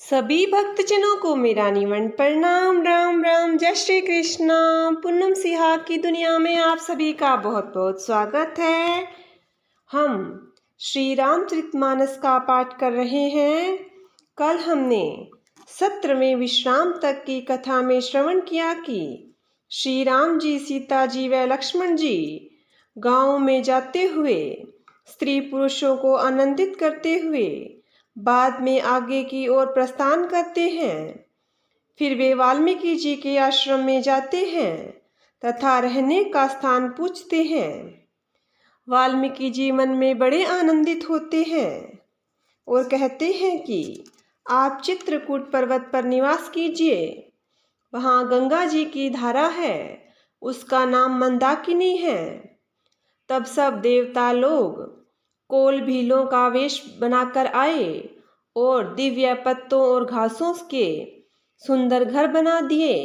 सभी भक्तजनों को मेरा निवन प्रणाम। राम राम, जय श्री कृष्णा। पूनम सिहा की दुनिया में आप सभी का बहुत बहुत स्वागत है। हम श्री रामचरितमानस का पाठ कर रहे हैं। कल हमने सत्र में विश्राम तक की कथा में श्रवण किया कि श्री राम जी, सीता जी व लक्ष्मण जी गांव में जाते हुए स्त्री पुरुषों को आनंदित करते हुए बाद में आगे की ओर प्रस्थान करते हैं। फिर वे वाल्मीकि जी के आश्रम में जाते हैं तथा रहने का स्थान पूछते हैं। वाल्मीकि जी मन में बड़े आनंदित होते हैं और कहते हैं कि आप चित्रकूट पर्वत पर निवास कीजिए। वहाँ गंगा जी की धारा है, उसका नाम मंदाकिनी है। तब सब देवता लोग कोल भीलों का वेश बनाकर आए और दिव्य पत्तों और घासों के सुंदर घर बना दिए।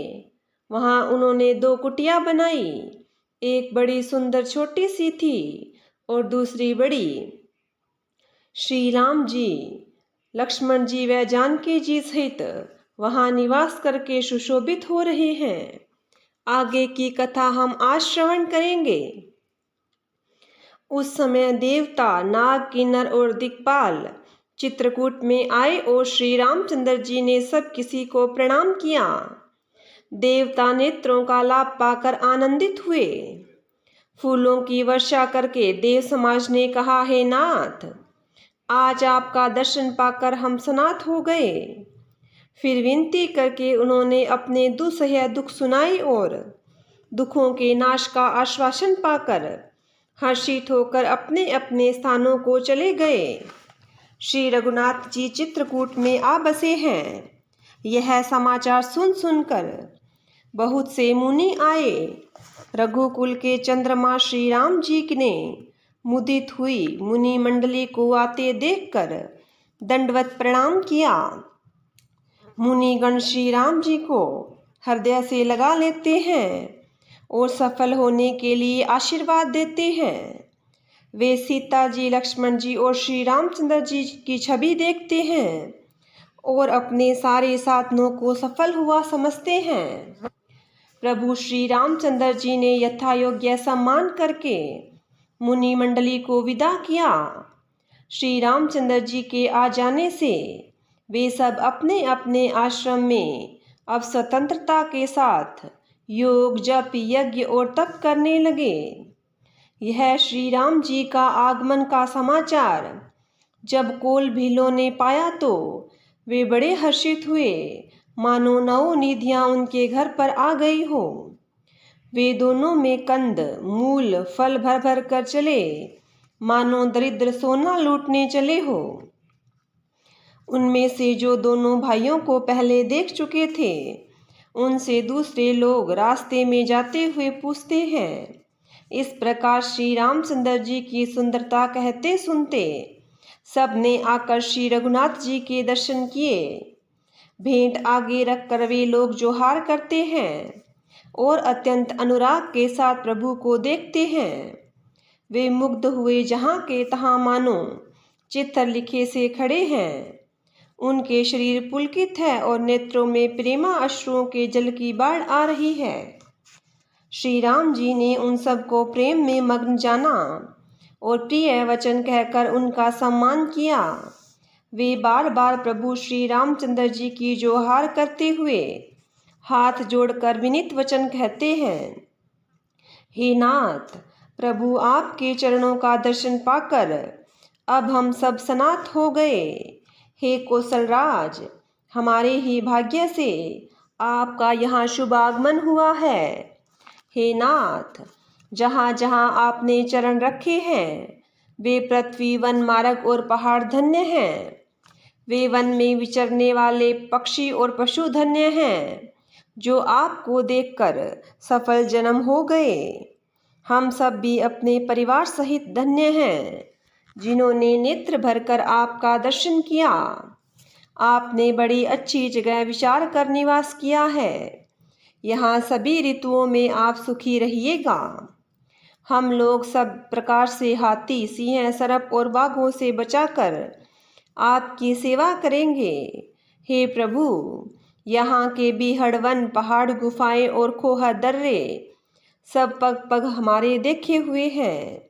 वहाँ उन्होंने 2 कुटिया बनाई, एक बड़ी सुंदर छोटी सी थी और दूसरी बड़ी। श्री राम जी, लक्ष्मण जी व जानकी जी सहित वहाँ निवास करके सुशोभित हो रहे हैं। आगे की कथा हम आज श्रवण करेंगे। उस समय देवता, नाग, किन्नर और दिक्पाल चित्रकूट में आए और श्री रामचंद्र जी ने सब किसी को प्रणाम किया। देवता नेत्रों का लाभ पाकर आनंदित हुए। फूलों की वर्षा करके देव समाज ने कहा, हे नाथ, आज आपका दर्शन पाकर हम सनाथ हो गए। फिर विनती करके उन्होंने अपने दुसह दुख सुनाए और दुखों के नाश का आश्वासन पाकर हर्षित होकर अपने अपने स्थानों को चले गए। श्री रघुनाथ जी चित्रकूट में आ बसे हैं। यह समाचार सुन सुनकर बहुत से मुनि आए। रघुकुल के चंद्रमा श्री राम जी ने मुदित हुई मुनि मंडली को आते देखकर दंडवत प्रणाम किया। मुनिगण श्री राम जी को हृदय से लगा लेते हैं और सफल होने के लिए आशीर्वाद देते हैं। वे सीता जी, लक्ष्मण जी और श्री रामचंद्र जी की छवि देखते हैं और अपने सारे साधनों को सफल हुआ समझते हैं। प्रभु श्री रामचंद्र जी ने यथा योग्य सम्मान करके मुनि मंडली को विदा किया। श्री रामचंद्र जी के आ जाने से वे सब अपने अपने आश्रम में अब स्वतंत्रता के साथ योग, जप, यज्ञ और तप करने लगे। यह श्री राम जी का आगमन का समाचार जब कोल भीलों ने पाया तो वे बड़े हर्षित हुए, मानो 9 निधियां उनके घर पर आ गई हो। वे दोनों में कंद, मूल, फल भर भर कर चले, मानो दरिद्र सोना लूटने चले हो। उनमें से जो दोनों भाइयों को पहले देख चुके थे, उनसे दूसरे लोग रास्ते में जाते हुए पूछते हैं। इस प्रकार श्री रामचंद्र जी की सुंदरता कहते सुनते सब ने आकर श्री रघुनाथ जी के दर्शन किए। भेंट आगे रखकर वे लोग जोहार करते हैं और अत्यंत अनुराग के साथ प्रभु को देखते हैं। वे मुग्ध हुए जहाँ के तहाँ मानो चित्र लिखे से खड़े हैं। उनके शरीर पुलकित है और नेत्रों में प्रेमा अश्रुओं के जल की बाढ़ आ रही है। श्री राम जी ने उन सबको प्रेम में मग्न जाना और प्रिय वचन कहकर उनका सम्मान किया। वे बार बार प्रभु श्री रामचंद्र जी की जोहार करते हुए हाथ जोड़कर विनीत वचन कहते हैं। हे नाथ, प्रभु आपके चरणों का दर्शन पाकर अब हम सब सनाथ हो गए। हे कौशलराज, हमारे ही भाग्य से आपका यहाँ शुभ आगमन हुआ है। हे नाथ, जहाँ जहाँ आपने चरण रखे हैं वे पृथ्वी, वन, मार्ग और पहाड़ धन्य हैं। वे वन में विचरने वाले पक्षी और पशु धन्य हैं, जो आपको देखकर सफल जन्म हो गए। हम सब भी अपने परिवार सहित धन्य हैं, जिन्होंने नेत्र भरकर आपका दर्शन किया। आपने बड़ी अच्छी जगह विचार कर निवास किया है। यहाँ सभी ऋतुओं में आप सुखी रहिएगा। हम लोग सब प्रकार से हाथी, सिंह, सर्प और बाघों से बचाकर आपकी सेवा करेंगे। हे प्रभु, यहाँ के बीहड़ वन, पहाड़, गुफाएं और खोह दर्रे सब पग पग हमारे देखे हुए हैं।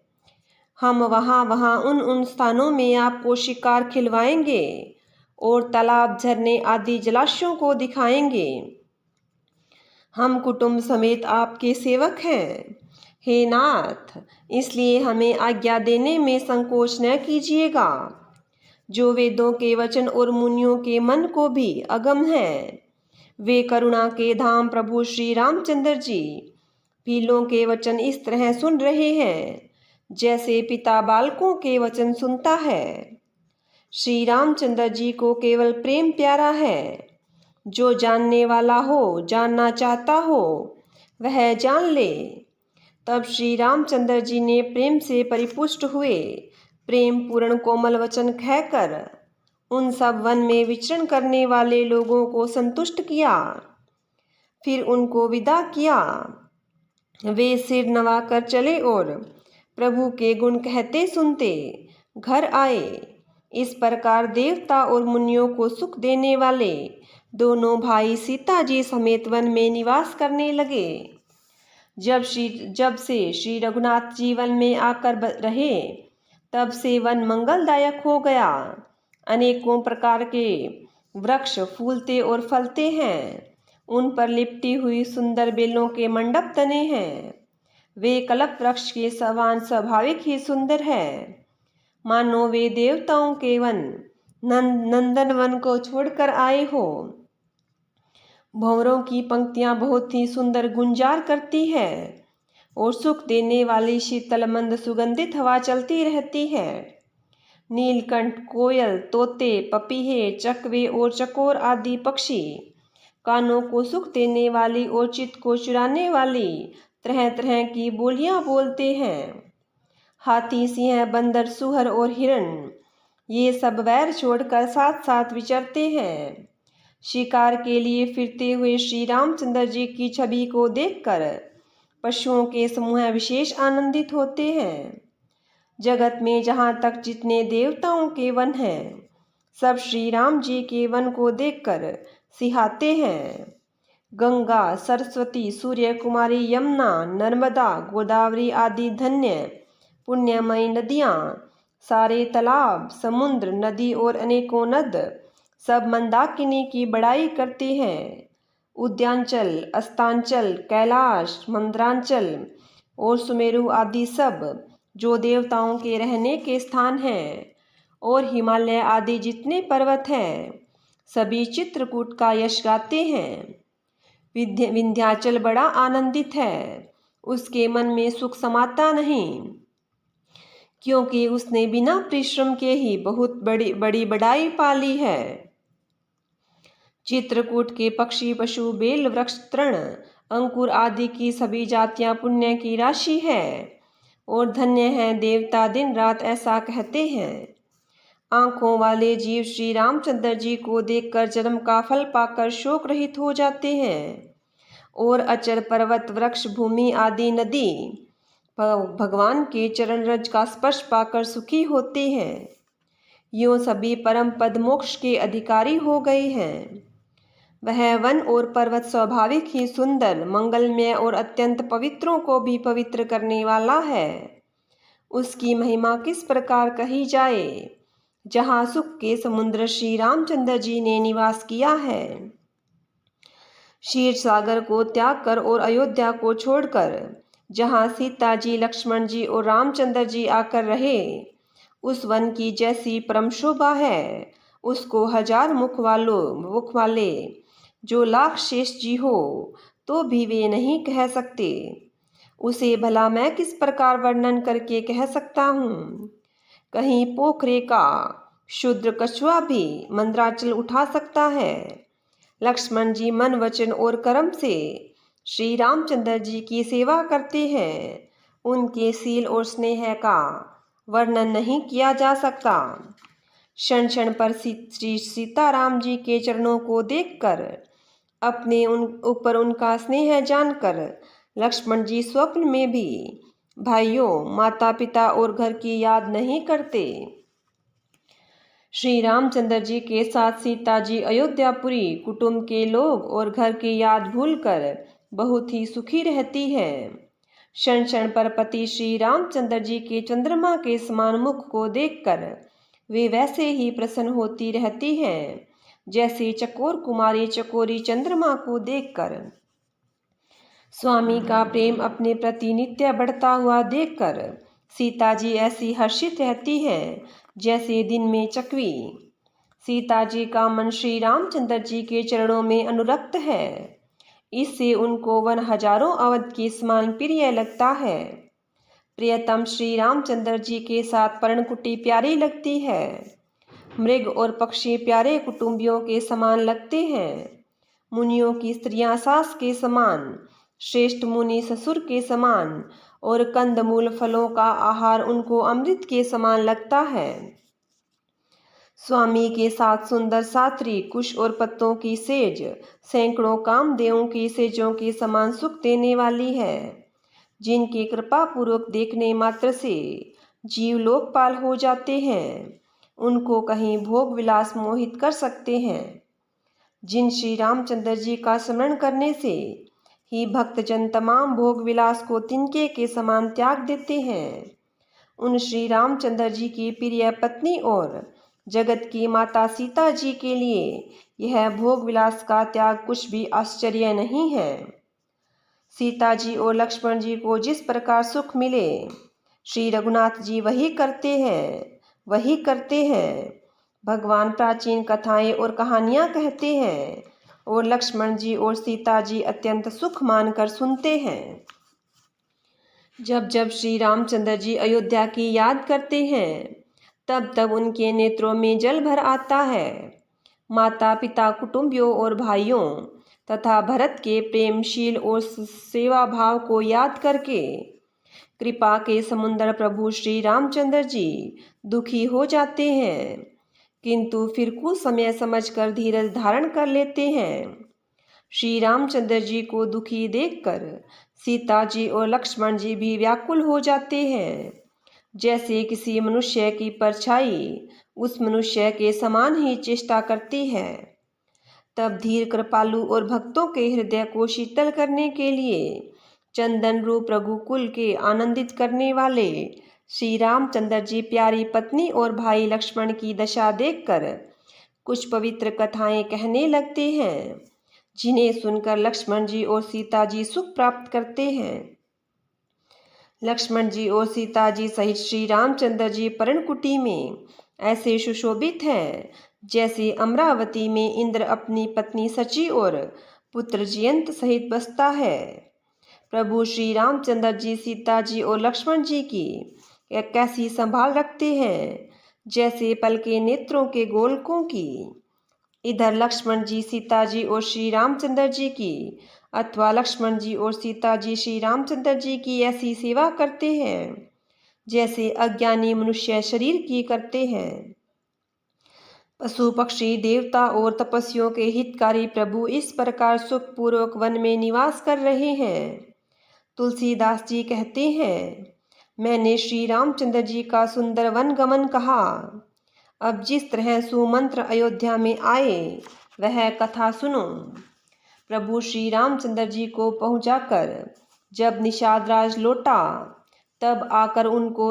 हम वहाँ वहाँ उन उन स्थानों में आपको शिकार खिलवाएंगे और तालाब, झरने आदि जलाशयों को दिखाएंगे। हम कुटुंब समेत आपके सेवक हैं, हे नाथ, इसलिए हमें आज्ञा देने में संकोच न कीजिएगा। जो वेदों के वचन और मुनियों के मन को भी अगम है, वे करुणा के धाम प्रभु श्री रामचंद्र जी पीलों के वचन इस तरह सुन रहे हैं जैसे पिता बालकों के वचन सुनता है। श्री रामचंद्र जी को केवल प्रेम प्यारा है। जो जानने वाला हो, जानना चाहता हो, वह जान ले। तब श्री रामचंद्र जी ने प्रेम से परिपुष्ट हुए प्रेम पूर्ण कोमल वचन कहकर उन सब वन में विचरण करने वाले लोगों को संतुष्ट किया। फिर उनको विदा किया। वे सिर नवाकर चले और प्रभु के गुण कहते सुनते घर आए। इस प्रकार देवता और मुनियों को सुख देने वाले दोनों भाई सीता जी समेत वन में निवास करने लगे। जब से श्री रघुनाथ जी वन में आकर रहे, तब से वन मंगलदायक हो गया। अनेकों प्रकार के वृक्ष फूलते और फलते हैं। उन पर लिपटी हुई सुंदर बेलों के मंडप तने हैं। वे कल्प वृक्ष के समान स्वाभाविक ही सुंदर है, मानो वे देवताओं के वन नंदन वन को छोड़कर आए हो। भंवरों की पंक्तियां बहुत ही सुंदर गुंजार करती है और सुख देने वाली शीतल मंद सुगंधित हवा चलती रहती है। नीलकंठ, कोयल, तोते, पपीहे, चकवे और चकोर आदि पक्षी कानों को सुख देने वाली और चित्त को चुराने वाली तरह तरह की बोलियां बोलते हैं। हाथी, सिंह, बंदर, सुअर और हिरण ये सब वैर छोड़कर साथ साथ विचरते हैं। शिकार के लिए फिरते हुए श्री रामचंद्र जी की छवि को देखकर पशुओं के समूह विशेष आनंदित होते हैं। जगत में जहाँ तक जितने देवताओं के वन हैं, सब श्री राम जी के वन को देखकर सिहाते हैं। गंगा, सरस्वती, सूर्य कुमारी, यमुना, नर्मदा, गोदावरी आदि धन्य पुण्यमयी नदियाँ, सारे तालाब, समुद्र, नदी और अनेकों नद सब मंदाकिनी की बड़ाई करते हैं। उद्यांचल, अस्तांचल, कैलाश, मंदरांचल और सुमेरु आदि सब जो देवताओं के रहने के स्थान हैं, और हिमालय आदि जितने पर्वत हैं, सभी चित्रकूट का यश गाते हैं। विंध्याचल बड़ा आनंदित है, उसके मन में सुख समाता नहीं, क्योंकि उसने बिना परिश्रम के ही बहुत बड़ी बड़ी बड़ाई पाली है। चित्रकूट के पक्षी, पशु, बेल वृक्ष, तृण, अंकुर आदि की सभी जातियां पुण्य की राशि है और धन्य हैं देवता दिन रात ऐसा कहते हैं। आंखों वाले जीव श्री रामचंद्र जी को देखकर जन्म का फल पाकर शोक रहित हो जाते हैं और अचल पर्वत, वृक्ष, भूमि आदि नदी भगवान के चरण रज का स्पर्श पाकर सुखी होते हैं। यूँ सभी परम पद मोक्ष के अधिकारी हो गए हैं। वह वन और पर्वत स्वाभाविक ही सुंदर, मंगलमय और अत्यंत पवित्रों को भी पवित्र करने वाला है। उसकी महिमा किस प्रकार कही जाए, जहाँ सुख के समुद्र श्री रामचंद्र जी ने निवास किया है। क्षीर सागर को त्याग कर और अयोध्या को छोड़कर जहाँ सीता जी, लक्ष्मण जी और रामचंद्र जी आकर रहे, उस वन की जैसी परम शोभा है, उसको हजार मुख वाले जो लाख शेष जी हो तो भी वे नहीं कह सकते। उसे भला मैं किस प्रकार वर्णन करके कह सकता हूँ। कहीं पोखरे का शुद्र कछुआ भी मंदराचल उठा सकता है। लक्ष्मण जी मन, वचन और कर्म से श्री रामचंद्र जी की सेवा करते हैं। उनके सील और स्नेह का वर्णन नहीं किया जा सकता। क्षण क्षण पर श्री सीताराम जी के चरणों को देखकर अपने ऊपर उनका स्नेह जानकर लक्ष्मण जी स्वप्न में भी भाइयों, माता पिता और घर की याद नहीं करते। श्री रामचंद्र जी के साथ सीता जी अयोध्यापुरी कुटुंब के लोग और घर की याद भूलकर बहुत ही सुखी रहती है। क्षण क्षण पर पति श्री रामचंद्र जी के चंद्रमा के समान मुख को देखकर वे वैसे ही प्रसन्न होती रहती हैं जैसे चकोर कुमारी चकोरी चंद्रमा को देखकर। स्वामी का प्रेम अपने प्रति नित्य बढ़ता हुआ देखकर सीता जी ऐसी हर्षित रहती हैं जैसे दिन में चकवी। सीता जी का मन श्री रामचंद्र जी के चरणों में अनुरक्त है। इससे उनको वन हजारों अवध के समान प्रिय लगता है। प्रियतम श्री रामचंद्र जी के साथ पर्णकुटी प्यारी लगती है। मृग और पक्षी प्यारे कुटुंबियों के समान लगते हैं। मुनियों की स्त्रियां सास के समान, श्रेष्ठ मुनि ससुर के समान और कंदमूल फलों का आहार उनको अमृत के समान लगता है। स्वामी के साथ सुंदर सात्री कुश और पत्तों की सेज सैकड़ों कामदेवों की सेजों के समान सुख देने वाली है, जिनकी कृपा पूर्वक देखने मात्र से जीव लोकपाल हो जाते हैं। उनको कहीं भोग विलास मोहित कर सकते हैं। जिन श्री रामचंद्र जी का स्मरण करने से ही भक्तजन तमाम भोग विलास को तिनके के समान त्याग देते हैं, उन श्री रामचंद्र जी की प्रिय पत्नी और जगत की माता सीता जी के लिए यह भोग विलास का त्याग कुछ भी आश्चर्य नहीं है। सीता जी और लक्ष्मण जी को जिस प्रकार सुख मिले, श्री रघुनाथ जी वही करते हैं। भगवान प्राचीन कथाएं और कहानियां कहते हैं और लक्ष्मण जी और सीता जी अत्यंत सुख मानकर सुनते हैं। जब जब श्री रामचंद्र जी अयोध्या की याद करते हैं, तब तब उनके नेत्रों में जल भर आता है। माता पिता कुटुंबियों और भाइयों तथा भरत के प्रेमशील और सेवा भाव को याद करके कृपा के समुद्र प्रभु श्री रामचंद्र जी दुखी हो जाते हैं, किंतु फिर कुछ समय समझकर धीरज धारण कर लेते हैं। श्री रामचंद्र जी को दुखी देखकर सीता जी और लक्ष्मण जी भी व्याकुल हो जाते हैं। जैसे किसी मनुष्य की परछाई उस मनुष्य के समान ही चेष्टा करती है। तब धीर कृपालु और भक्तों के हृदय को शीतल करने के लिए चंदन रूप रघुकुल के आनंदित करने वाले श्री रामचंद्र जी प्यारी पत्नी और भाई लक्ष्मण की दशा देखकर कुछ पवित्र कथाएं कहने लगते हैं, जिन्हें सुनकर लक्ष्मण जी और सीता जी सुख प्राप्त करते हैं। लक्ष्मण जी और सीता जी सहित श्री रामचंद्र जी पर्णकुटी में ऐसे सुशोभित हैं जैसे अमरावती में इंद्र अपनी पत्नी सची और पुत्र जयंत सहित बसता है। प्रभु श्री रामचंद्र जी सीता जी और लक्ष्मण जी की कैसी संभाल रखते हैं, जैसे पल के नेत्रों के गोलकों की। इधर लक्ष्मण जी सीता जी और श्री रामचंद्र जी की अथवा लक्ष्मण जी और सीता जी श्री रामचंद्र जी की ऐसी सेवा करते हैं जैसे अज्ञानी मनुष्य शरीर की करते हैं। पशु पक्षी देवता और तपस्वियों के हितकारी प्रभु इस प्रकार सुखपूर्वक वन में निवास कर रहे हैं। तुलसीदास जी कहते हैं, मैंने श्री रामचंद्र जी का सुंदर वन गमन कहा। अब जिस तरह सुमंत्र अयोध्या में आए वह कथा सुनो। प्रभु श्री रामचंद्र जी को पहुंचाकर जब निषाद राज लौटा, तब आकर उनको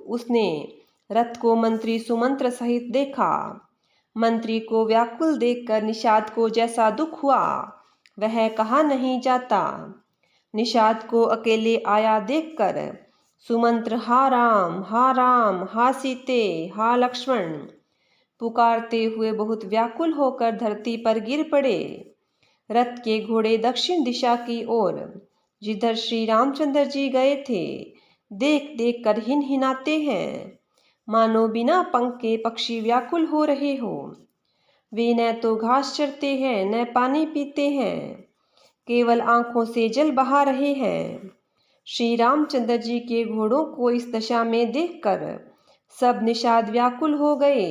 उसने रथ को मंत्री सुमंत्र सहित देखा। मंत्री को व्याकुल देखकर निषाद को जैसा दुख हुआ वह कहा नहीं जाता। निषाद को अकेले आया देखकर सुमंत्र हा राम हा सीते हा लक्ष्मण पुकारते हुए बहुत व्याकुल होकर धरती पर गिर पड़े। रथ के घोड़े दक्षिण दिशा की ओर जिधर श्री रामचंद्र जी गए थे देख देख कर हिनहिनाते हैं, मानो बिना पंख के पक्षी व्याकुल हो रहे हो। वे न तो घास चरते हैं न पानी पीते हैं, केवल आंखों से जल बहा रहे हैं। श्री रामचंद्र जी के घोड़ों को इस दशा में देखकर सब निषाद व्याकुल हो गए।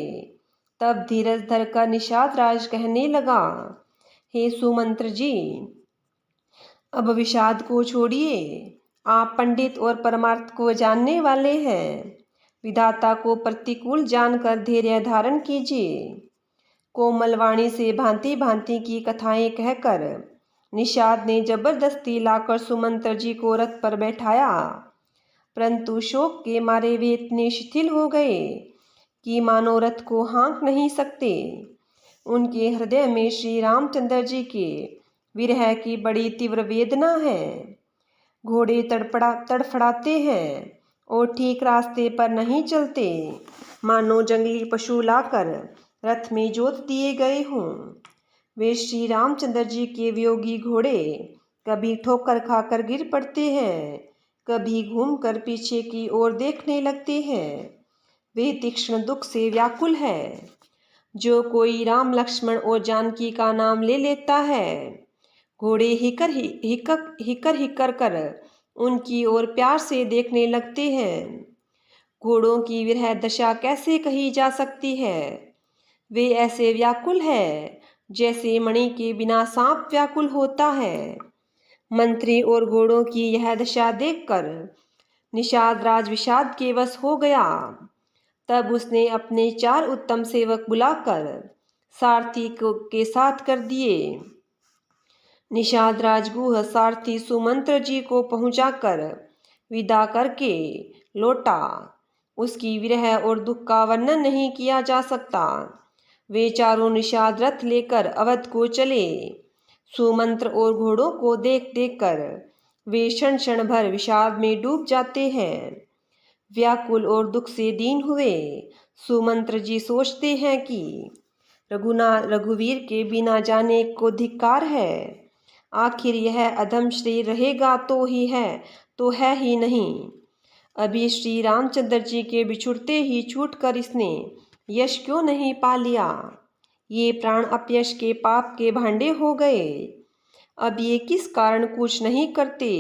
तब धीरज धरकर निषाद राज कहने लगा, हे सुमंत्र जी, अब विषाद को छोड़िए। आप पंडित और परमार्थ को जानने वाले हैं। विधाता को प्रतिकूल जानकर धैर्य धारण कीजिए। कोमल वाणी से भांति भांति की कथाएं कहकर निषाद ने जबरदस्ती लाकर सुमंत्र जी को रथ पर बैठाया, परंतु शोक के मारे वे इतने शिथिल हो गए कि मानो रथ को हाँक नहीं सकते। उनके हृदय में श्री रामचंद्र जी के विरह की बड़ी तीव्र वेदना है। घोड़े तड़फड़ाते हैं और ठीक रास्ते पर नहीं चलते, मानो जंगली पशु लाकर रथ में जोत दिए गए हों। वे श्री रामचंद्र जी के वियोगी घोड़े कभी ठोकर खाकर गिर पड़ते हैं, कभी घूमकर पीछे की ओर देखने लगते हैं। वे तीक्ष्ण दुख से व्याकुल है। जो कोई राम लक्ष्मण और जानकी का नाम ले लेता है, घोड़े हिकर कर उनकी ओर प्यार से देखने लगते हैं। घोड़ों की विरह दशा कैसे कही जा सकती है। वे ऐसे व्याकुल है जैसे मणि के बिना सांप व्याकुल होता है। मंत्री और घोड़ों की यह दशा देखकर निषाद राज विषाद के वश हो गया। तब उसने अपने 4 उत्तम सेवक बुलाकर सारथी के साथ कर दिए। निषाद राजगुह सारथी सुमंत्र जी को पहुंचाकर विदा करके लौटा। उसकी विरह और दुख का वर्णन नहीं किया जा सकता। वे चारों निषाद रथ लेकर अवध को चले। सुमंत्र और घोड़ों को देख देख कर वे क्षण क्षण भर विषाद में डूब जाते हैं। व्याकुल और दुख से दीन हुए सुमंत्र जी सोचते हैं कि रघुवीर के बिना जाने को धिक्कार है। आखिर यह अधम शरीर रहेगा तो है ही नहीं। अभी श्री रामचंद्र जी के बिछुड़ते ही छूटकर इसने यश क्यों नहीं पा लिया। ये प्राण अपयश के पाप के भांडे हो गए। अब ये किस कारण कुछ नहीं करते,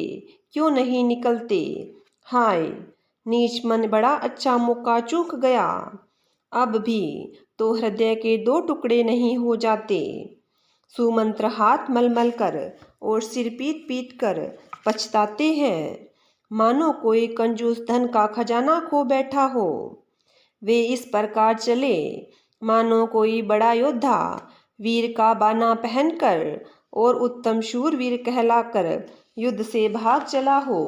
क्यों नहीं निकलते। हाय, नीच मन बड़ा अच्छा मौका चूक गया। अब भी तो हृदय के 2 टुकड़े नहीं हो जाते। सुमंत्र हाथ मलमल कर और सिर पीट पीट कर पछताते हैं, मानो कोई कंजूस धन का खजाना खो बैठा हो। वे इस प्रकार चले मानो कोई बड़ा योद्धा वीर का बाना पहनकर और उत्तम शूरवीर कहलाकर युद्ध से भाग चला हो।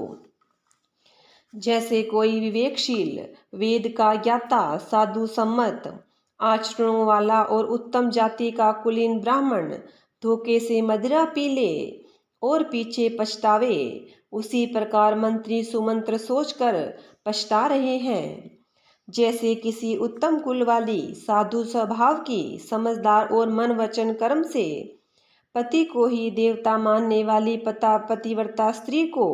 जैसे कोई विवेकशील वेद का ज्ञाता साधु सम्मत आचरणों वाला और उत्तम जाति का कुलीन ब्राह्मण धोखे से मदिरा पी ले और पीछे पछतावे, उसी प्रकार मंत्री सुमंत्र सोचकर पछता रहे हैं। जैसे किसी उत्तम कुल वाली साधु स्वभाव की समझदार और मन वचन कर्म से पति को ही देवता मानने वाली पतिव्रता स्त्री को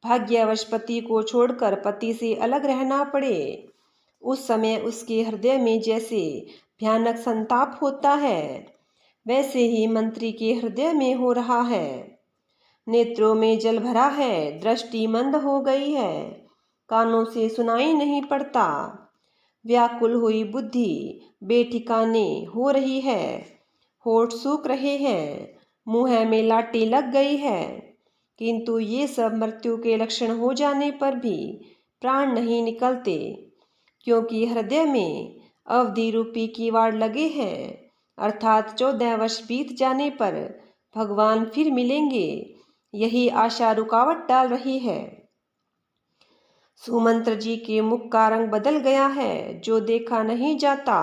भाग्यवश पति को छोड़कर पति से अलग रहना पड़े, उस समय उसके हृदय में जैसे भयानक संताप होता है, वैसे ही मंत्री के हृदय में हो रहा है। नेत्रों में जल भरा है, दृष्टि मंद हो गई है, कानों से सुनाई नहीं पड़ता। व्याकुल हुई बुद्धि बेठिकाने हो रही है, होठ सूख रहे हैं, मुंह में लाटी लग गई है, किंतु ये सब मृत्यु के लक्षण हो जाने पर भी प्राण नहीं निकलते, क्योंकि हृदय में अवधि रूपी किवाड़ लगे हैं, अर्थात 14 वर्ष बीत जाने पर भगवान फिर मिलेंगे, यही आशा रुकावट डाल रही है। सुमंत्र जी के मुख का रंग बदल गया है, जो देखा नहीं जाता।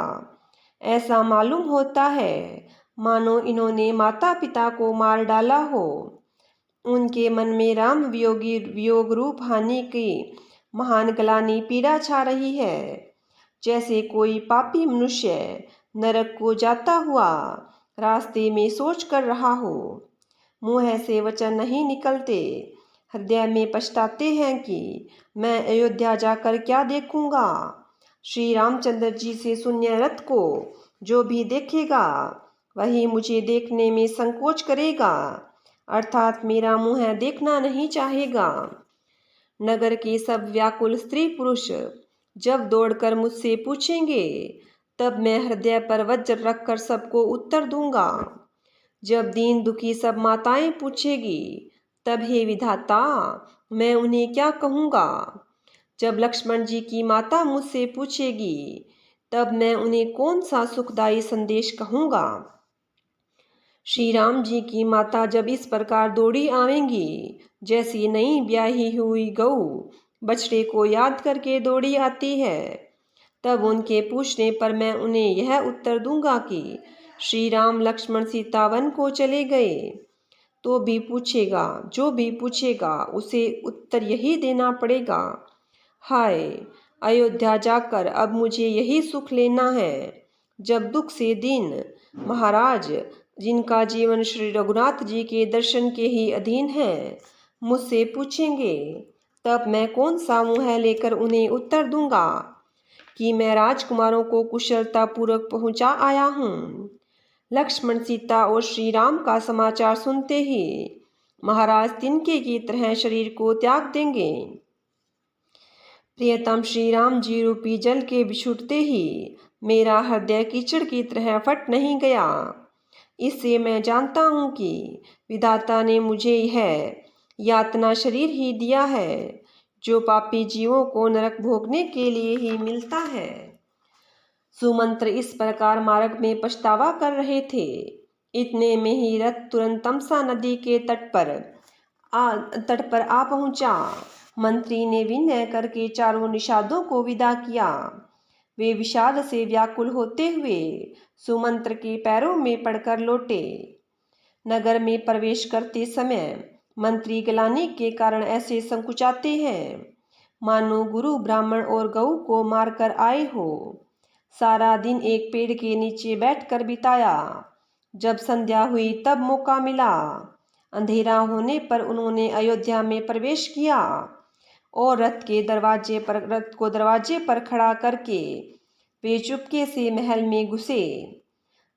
ऐसा मालूम होता है मानो इन्होंने माता पिता को मार डाला हो। उनके मन में राम वियोग रूप हानि की महान ग्लानि पीड़ा छा रही है। जैसे कोई पापी मनुष्य नरक को जाता हुआ रास्ते में सोच कर रहा हो। मुँह से वचन नहीं निकलते, हृदय में पछताते हैं कि मैं अयोध्या जाकर क्या देखूंगा। श्री रामचंद्र जी से शून्य रथ को जो भी देखेगा वही मुझे देखने में संकोच करेगा, अर्थात मेरा मुँह देखना नहीं चाहेगा। नगर के सब व्याकुल स्त्री पुरुष जब दौड़कर मुझसे पूछेंगे, तब मैं हृदय पर वज्र रखकर सबको उत्तर दूंगा। जब दीन दुखी सब माताएं पूछेगी, तब हे विधाता मैं उन्हें क्या कहूँगा। जब लक्ष्मण जी की माता मुझसे पूछेगी तब मैं उन्हें कौन सा सुखदायी संदेश कहूँगा। श्री राम जी की माता जब इस प्रकार दौड़ी आवेंगी जैसी नई ब्याही हुई गऊ बछड़े को याद करके दौड़ी आती है, तब उनके पूछने पर मैं उन्हें यह उत्तर दूंगा कि श्री राम लक्ष्मण सीता वन को चले गए। तो भी पूछेगा, जो भी पूछेगा उसे उत्तर यही देना पड़ेगा, हाय अयोध्या जाकर अब मुझे यही सुख लेना है। जब दुख से दीन महाराज जिनका जीवन श्री रघुनाथ जी के दर्शन के ही अधीन है मुझसे पूछेंगे तब मैं कौन सा मुँह लेकर उन्हें उत्तर दूंगा कि मैं राजकुमारों को कुशलता पूर्वक पहुंचा आया हूँ। लक्ष्मण सीता और श्री राम का समाचार सुनते ही महाराज तिनके की तरह शरीर को त्याग देंगे। प्रियतम श्री राम जी रूपी जल के बिछुड़ते ही मेरा हृदय कीचड़ की तरह फट नहीं गया। इससे मैं जानता हूँ कि विधाता ने मुझे यह यातना शरीर ही दिया है जो पापी जीवों को नरक भोगने के लिए ही मिलता है। सुमंत्र इस प्रकार मार्ग में पछतावा कर रहे थे। इतने में ही रथ तुरंत तमसा नदी के तट पर आ पहुंचा। मंत्री ने विनय करके चारों निषादों को विदा किया। वे विषाद से व्याकुल होते हुए सुमंत्र के पैरों में पड़कर लौटे। नगर में प्रवेश करते समय मंत्री ग्लानि के कारण ऐसे संकुचाते हैं मानो गुरु ब्राह्मण और गऊ को मारकर आए हो। सारा दिन एक पेड़ के नीचे बैठकर बिताया। जब संध्या हुई तब मौका मिला। अंधेरा होने पर उन्होंने अयोध्या में प्रवेश किया और रथ को दरवाजे पर खड़ा करके वे चुपके से महल में घुसे।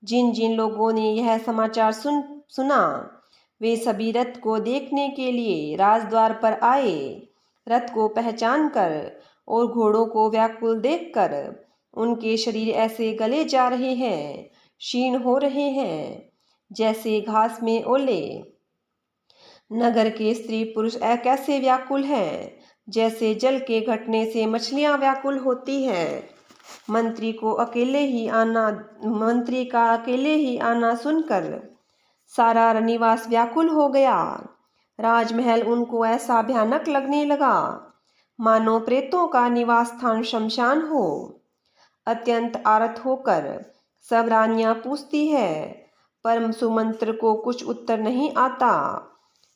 जिन जिन लोगों ने यह समाचार सुना वे सभी रथ को देखने के लिए राजद्वार पर आए। रथ को पहचान कर और घोड़ों को व्याकुल देखकर उनके शरीर ऐसे गले जा रहे हैं, क्षीण हो रहे हैं जैसे घास में ओले। नगर के स्त्री पुरुष कैसे व्याकुल हैं जैसे जल के घटने से मछलियां व्याकुल होती है। मंत्री का अकेले ही आना सुनकर सारा रनिवास व्याकुल हो गया। राजमहल उनको ऐसा भयानक लगने लगा मानो प्रेतों का निवास स्थान शमशान हो। अत्यंत आरत होकर सब रानियां पूछती है पर सुमंत्र को कुछ उत्तर नहीं आता।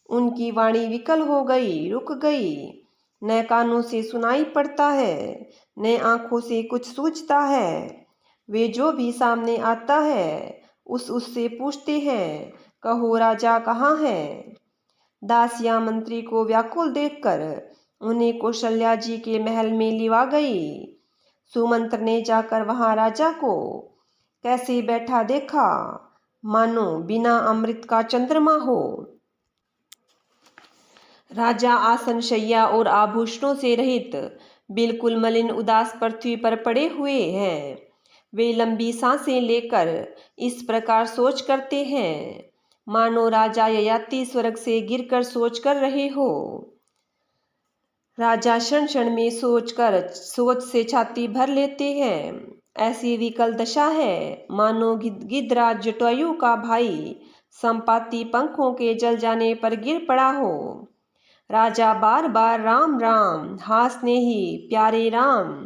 उनकी वाणी विकल हो गई, रुक गई। न कानों से सुनाई पड़ता है न आंखों से कुछ सूझता है। वे जो भी सामने आता है उससे पूछते हैं, कहो राजा कहाँ है। दासियां मंत्री को व्याकुल देखकर उन्हें कौशल्या जी के महल में लिवा गई। सुमंत्र ने जाकर वहां राजा को कैसे बैठा देखा मानो बिना अमृत का चंद्रमा हो। राजा आसन शैया और आभूषणों से रहित बिल्कुल मलिन उदास पृथ्वी पर पड़े हुए हैं। वे लंबी सांसें लेकर इस प्रकार सोच करते हैं मानो राजा ययाति स्वर्ग से गिरकर सोच कर रहे हो। राजा क्षण क्षण में सोच से छाती भर लेते हैं। ऐसी विकल दशा है मानो गिद्धराज जटायु का भाई संपाति पंखों के जल जाने पर गिर पड़ा हो। राजा बार बार राम राम हा स्नेही प्यारे राम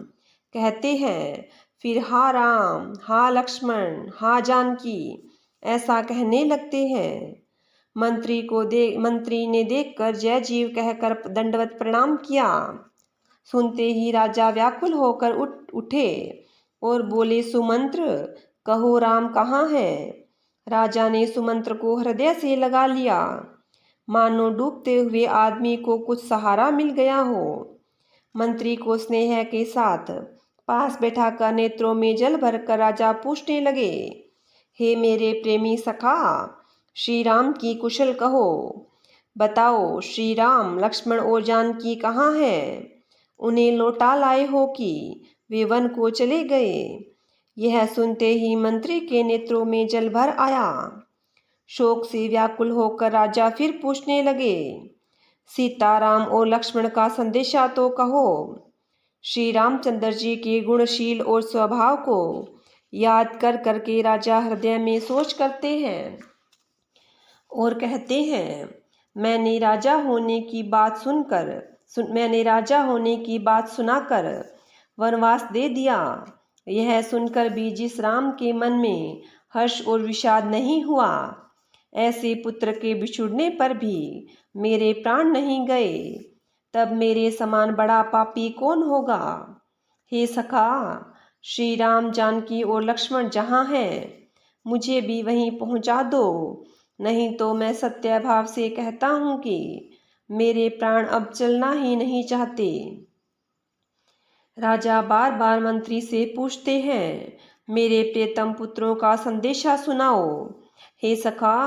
कहते हैं, फिर हा राम हा लक्ष्मण हा जानकी ऐसा कहने लगते हैं। मंत्री ने देखकर जय जीव कहकर दंडवत प्रणाम किया। सुनते ही राजा व्याकुल होकर उठे और बोले, सुमंत्र कहो राम कहाँ है। राजा ने सुमंत्र को हृदय से लगा लिया मानो डूबते हुए आदमी को कुछ सहारा मिल गया हो। मंत्री को स्नेह के साथ पास बैठाकर नेत्रों में जल भरकर राजा पूछने लगे, हे मेरे प्रेमी सखा श्री राम की कुशल कहो। बताओ श्री राम लक्ष्मण और जानकी कहाँ हैं। उन्हें लौटा लाए हो कि वे वन को चले गए। यह सुनते ही मंत्री के नेत्रों में जल भर आया। शोक से व्याकुल होकर राजा फिर पूछने लगे, सीताराम और लक्ष्मण का संदेशा तो कहो। श्री रामचंद्र जी के गुणशील और स्वभाव को याद कर करके राजा हृदय में सोच करते हैं और कहते हैं, मैंने राजा होने की बात सुनाकर वनवास दे दिया। यह सुनकर भी जिस राम के मन में हर्ष और विषाद नहीं हुआ, ऐसे पुत्र के बिछुड़ने पर भी मेरे प्राण नहीं गए, तब मेरे समान बड़ा पापी कौन होगा। हे सखा, श्री राम, जानकी और लक्ष्मण जहाँ हैं, मुझे भी वहीं पहुँचा दो, नहीं तो मैं सत्य भाव से कहता हूँ कि मेरे प्राण अब चलना ही नहीं चाहते। राजा बार बार मंत्री से पूछते हैं, मेरे प्रियतम पुत्रों का संदेशा सुनाओ। हे सखा,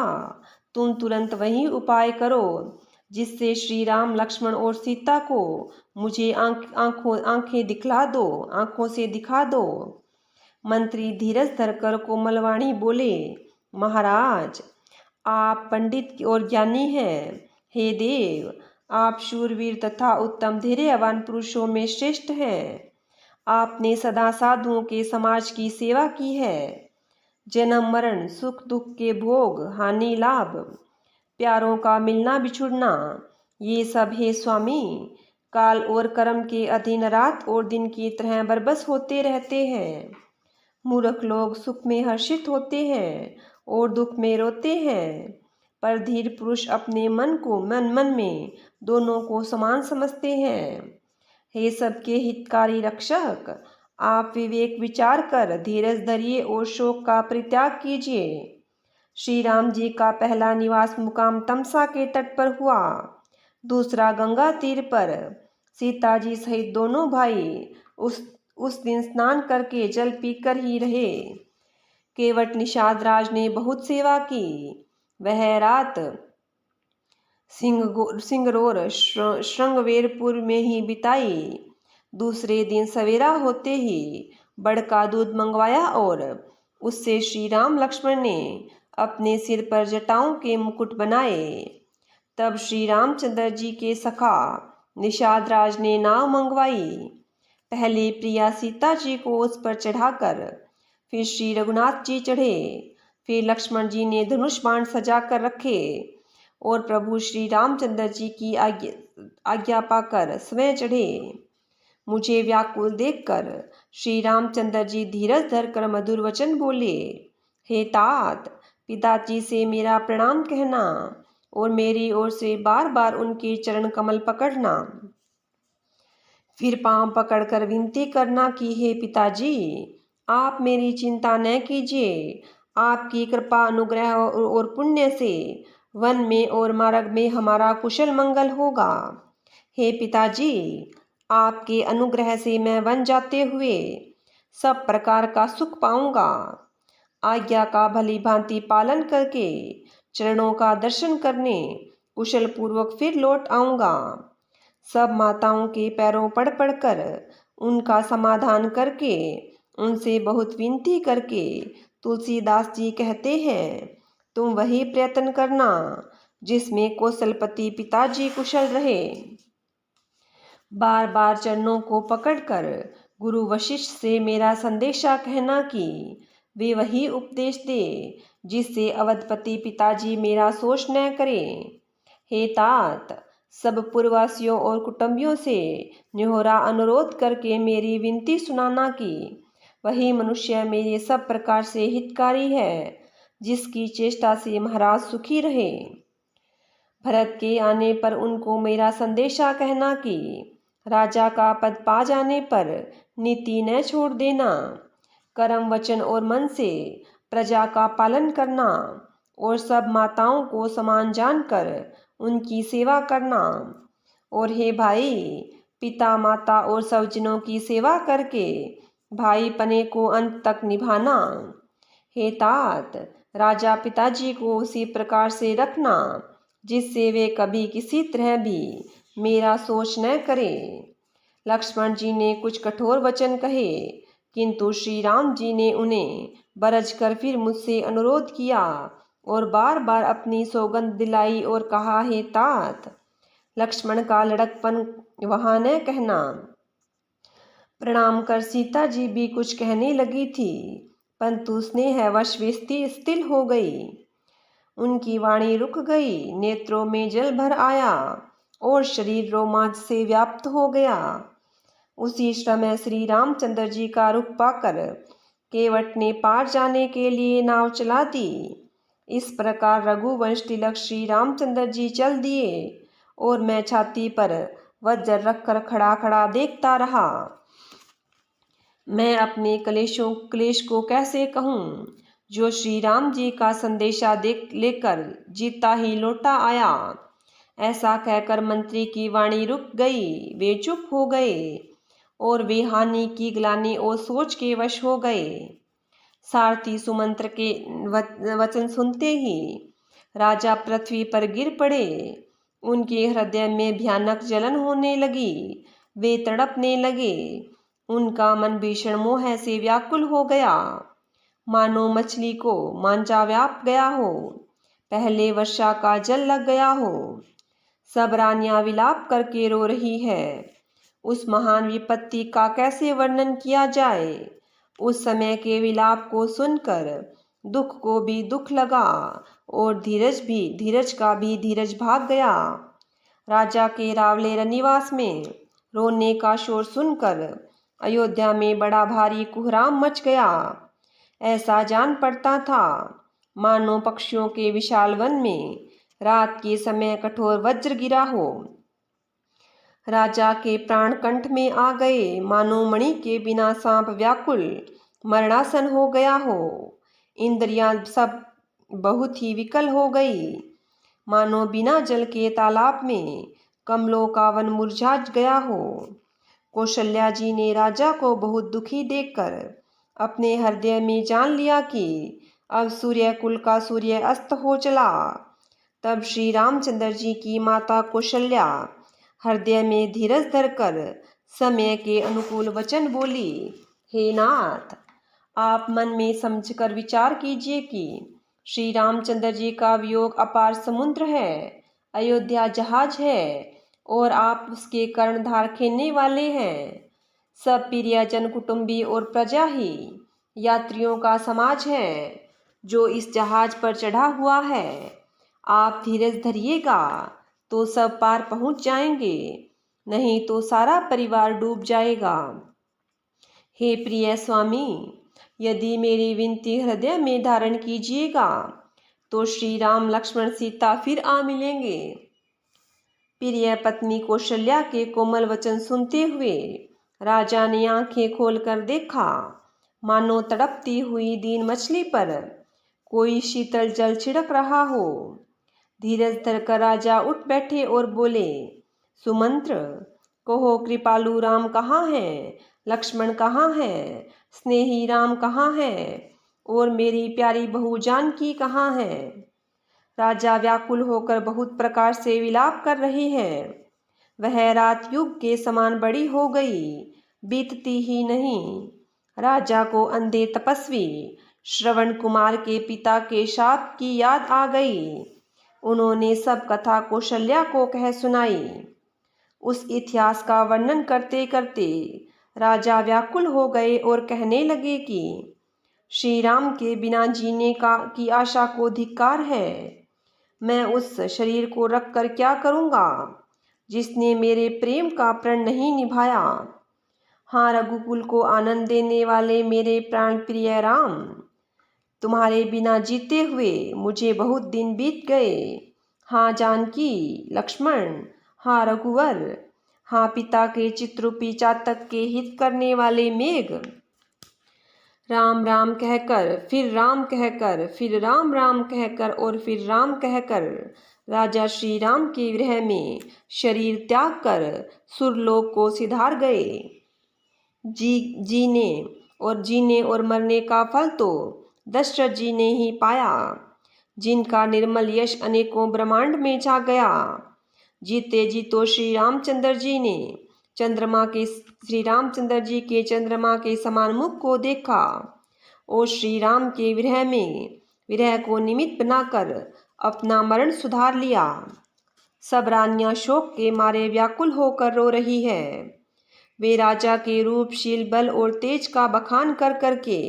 तुम तुरंत वही उपाय करो जिससे श्री राम, लक्ष्मण और सीता को मुझे आंखों से दिखा दो। मंत्री धीरज धरकर कोमलवाणी बोले, महाराज, आप पंडित और ज्ञानी हैं। हे देव, आप शूरवीर तथा उत्तम धैर्यवान पुरुषों में श्रेष्ठ हैं। आपने सदा साधुओं के समाज की सेवा की है। जन्म मरण, सुख दुख के भोग, हानि लाभ, प्यारों का मिलना बिछुड़ना, ये सब हे स्वामी, काल और कर्म के अधीन रात और दिन की तरह बरबस होते रहते हैं। मूर्ख लोग सुख में हर्षित होते हैं और दुख में रोते हैं, पर धीर पुरुष अपने मन में दोनों को समान समझते हैं। हे सबके हितकारी रक्षक, आप विवेक विचार कर धीरज धरिए और शोक का परित्याग कीजिए। श्री राम जी का पहला निवास मुकाम तमसा के तट पर हुआ, दूसरा गंगा तीर पर। सीता जी सहित दोनों भाई उस दिन स्नान करके जल पीकर ही रहे। केवट निषाद राज ने बहुत सेवा की। वह रात सिंगरौर श्रृंगवेरपुर में ही बिताई। दूसरे दिन सवेरा होते ही बड़ का दूध मंगवाया और उससे श्री राम लक्ष्मण ने अपने सिर पर जटाओं के मुकुट बनाए। तब श्री रामचंद्र जी के सखा निषाद राज ने नाव मंगवाई। पहले प्रिया सीता जी को उस पर चढ़ाकर फिर श्री रघुनाथ जी चढ़े। फिर लक्ष्मण जी ने धनुष बाण सजा कर रखे और प्रभु श्री रामचंद्र जी की आज्ञा पाकर स्वयं चढ़े। मुझे व्याकुल देखकर श्री रामचंद्र जी धीरज धरकर मधुर वचन बोले, हे तात, पिताजी से मेरा प्रणाम कहना और मेरी ओर से बार बार उनके चरण कमल पकड़ना। फिर पांव पकड़कर विनती करना कि हे पिताजी, आप मेरी चिंता न कीजिए। आपकी कृपा, अनुग्रह और पुण्य से वन में और मार्ग में हमारा कुशल मंगल होगा। हे पिताजी, आपके अनुग्रह से मैं वन जाते हुए सब प्रकार का सुख पाऊंगा। आज्ञा का भली भांति पालन करके चरणों का दर्शन करने कुशल पूर्वक फिर लौट आऊंगा। सब माताओं के पैरों पड़ पड़कर उनका समाधान करके उनसे बहुत विनती करके तुलसीदास जी कहते हैं, तुम वही प्रयत्न करना जिसमें कौशलपति पिताजी कुशल रहे। बार बार चरणों को पकड़कर गुरु वशिष्ठ से मेरा संदेशा कहना कि वे वही उपदेश दे जिससे अवधपति पिताजी मेरा शोष न करें। हे तात, सब पूर्ववासियों और कुटुंबियों से न्योहरा अनुरोध करके मेरी विनती सुनाना कि वही मनुष्य मेरे सब प्रकार से हितकारी है, जिसकी चेष्टा से महाराज सुखी रहे। भरत के आने पर उनको मेरा संदेशा कहना कि राजा का पद पा जाने पर नीति न छोड़ देना, कर्म वचन और मन से प्रजा का पालन करना और सब माताओं को समान जानकर उनकी सेवा करना। और हे भाई, पिता माता और स्वजनों की सेवा करके भाई पने को अंत तक निभाना। हे तात, राजा पिताजी को उसी प्रकार से रखना जिससे वे कभी किसी तरह भी मेरा सोच न करें। लक्ष्मण जी ने कुछ कठोर वचन कहे, किंतु श्री राम जी ने उन्हें बरज कर फिर मुझसे अनुरोध किया और बार बार अपनी सौगंध दिलाई और कहा, हे तात, लक्ष्मण का लड़कपन वहाँ न कहना। प्रणाम कर सीता जी भी कुछ कहने लगी थी, परंतु स्नेहवश वे स्थिर हो गई। उनकी वाणी रुक गई, नेत्रों में जल भर आया और शरीर रोमांच से व्याप्त हो गया। उसी समय श्री रामचंद्र जी का रुख पाकर केवट ने पार जाने के लिए नाव चला दी। इस प्रकार रघुवंश तिलक श्री रामचंद्र जी चल दिए और मैं छाती पर वज्र रखकर खड़ा खड़ा देखता रहा। मैं अपने क्लेश को कैसे कहूँ, जो श्री राम जी का संदेशा लेकर जीता ही लौटा आया। ऐसा कहकर मंत्री की वाणी रुक गई। वे चुप हो गए और वे हानि की ग्लानि और सोच के वश हो गए। सारथी सुमंत्र के वचन सुनते ही राजा पृथ्वी पर गिर पड़े। उनके हृदय में भयानक जलन होने लगी। वे तड़पने लगे। उनका मन भीषण मोह से व्याकुल हो गया, मानो मछली को मांझा व्याप गया हो, पहले वर्षा का जल लग गया हो। सब रानियां विलाप करके रो रही है। उस महान विपत्ति का कैसे वर्णन किया जाए। उस समय के विलाप को सुनकर दुख को भी दुख लगा और धीरज का भी धीरज भाग गया। राजा के रावले रनिवास में रोने का शोर सुनकर अयोध्या में बड़ा भारी कोहराम मच गया। ऐसा जान पड़ता था मानो पक्षियों के विशाल वन में रात के समय कठोर वज्र गिरा हो। राजा के प्राण कंठ में आ गए, मानो मणि के बिना सांप व्याकुल मरणासन हो गया हो। इंद्रियां सब बहुत ही विकल हो गई, मानो बिना जल के तालाब में कमलों का वन मुरझा गया हो। कौशल्या जी ने राजा को बहुत दुखी देखकर अपने हृदय में जान लिया कि अब सूर्य कुल का सूर्य अस्त हो चला। तब श्री रामचंद्र जी की माता कौशल्या हृदय में धीरज धरकर समय के अनुकूल वचन बोली, हे नाथ, आप मन में समझकर विचार कीजिए कि श्री रामचंद्र जी का वियोग अपार समुद्र है, अयोध्या जहाज है और आप उसके कर्णधार खेलने वाले हैं। सब प्रियजन, कुटुंबी और प्रजा ही यात्रियों का समाज है जो इस जहाज पर चढ़ा हुआ है। आप धीरज धरिएगा तो सब पार पहुंच जाएंगे, नहीं तो सारा परिवार डूब जाएगा। हे प्रिय स्वामी, यदि मेरी विनती हृदय में धारण कीजिएगा तो श्री राम लक्ष्मण सीता फिर आ मिलेंगे। प्रिय पत्नी कौशल्या के कोमल वचन सुनते हुए राजा ने आंखें खोलकर देखा, मानो तड़पती हुई दीन मछली पर कोई शीतल जल छिड़क रहा हो। धीरज धरकर राजा उठ बैठे और बोले, सुमंत्र, कहो कृपालु राम कहाँ है, लक्ष्मण कहाँ है, स्नेही राम कहाँ है और मेरी प्यारी बहू जानकी कहाँ है। राजा व्याकुल होकर बहुत प्रकार से विलाप कर रहे हैं। वह रात युग के समान बड़ी हो गई, बीतती ही नहीं। राजा को अंधे तपस्वी श्रवण कुमार के पिता के शाप की याद आ गई। उन्होंने सब कथा कौशल्या को कह सुनाई। उस इतिहास का वर्णन करते करते राजा व्याकुल हो गए और कहने लगे कि श्री राम के बिना जीने की आशा को धिक्कार है। मैं उस शरीर को रखकर क्या करूँगा जिसने मेरे प्रेम का प्रण नहीं निभाया। हाँ, रघुकुल को आनंद देने वाले मेरे प्राण प्रिय राम, तुम्हारे बिना जीते हुए मुझे बहुत दिन बीत गए। हाँ जानकी, लक्ष्मण, हाँ रघुवर, हाँ पिता के चित्ररूपी चातक के हित करने वाले मेघ। राम राम कहकर, फिर राम कहकर, फिर राम राम कहकर और फिर राम कहकर राजा श्री राम के विरह में शरीर त्याग कर सुरलोक को सिधार गए। जीने और मरने का फल तो दशरथ जी ने ही पाया, जिनका निर्मल यश अनेकों ब्रह्मांड में छा गया। जीते जी तो श्री रामचंद्र जी के चंद्रमा के समान मुख को देखा और श्री राम के विरह को निमित्त बनाकर अपना मरण सुधार लिया। सब रानियां शोक के मारे व्याकुल होकर रो रही है। वे राजा के रूपशील बल और तेज का बखान कर करके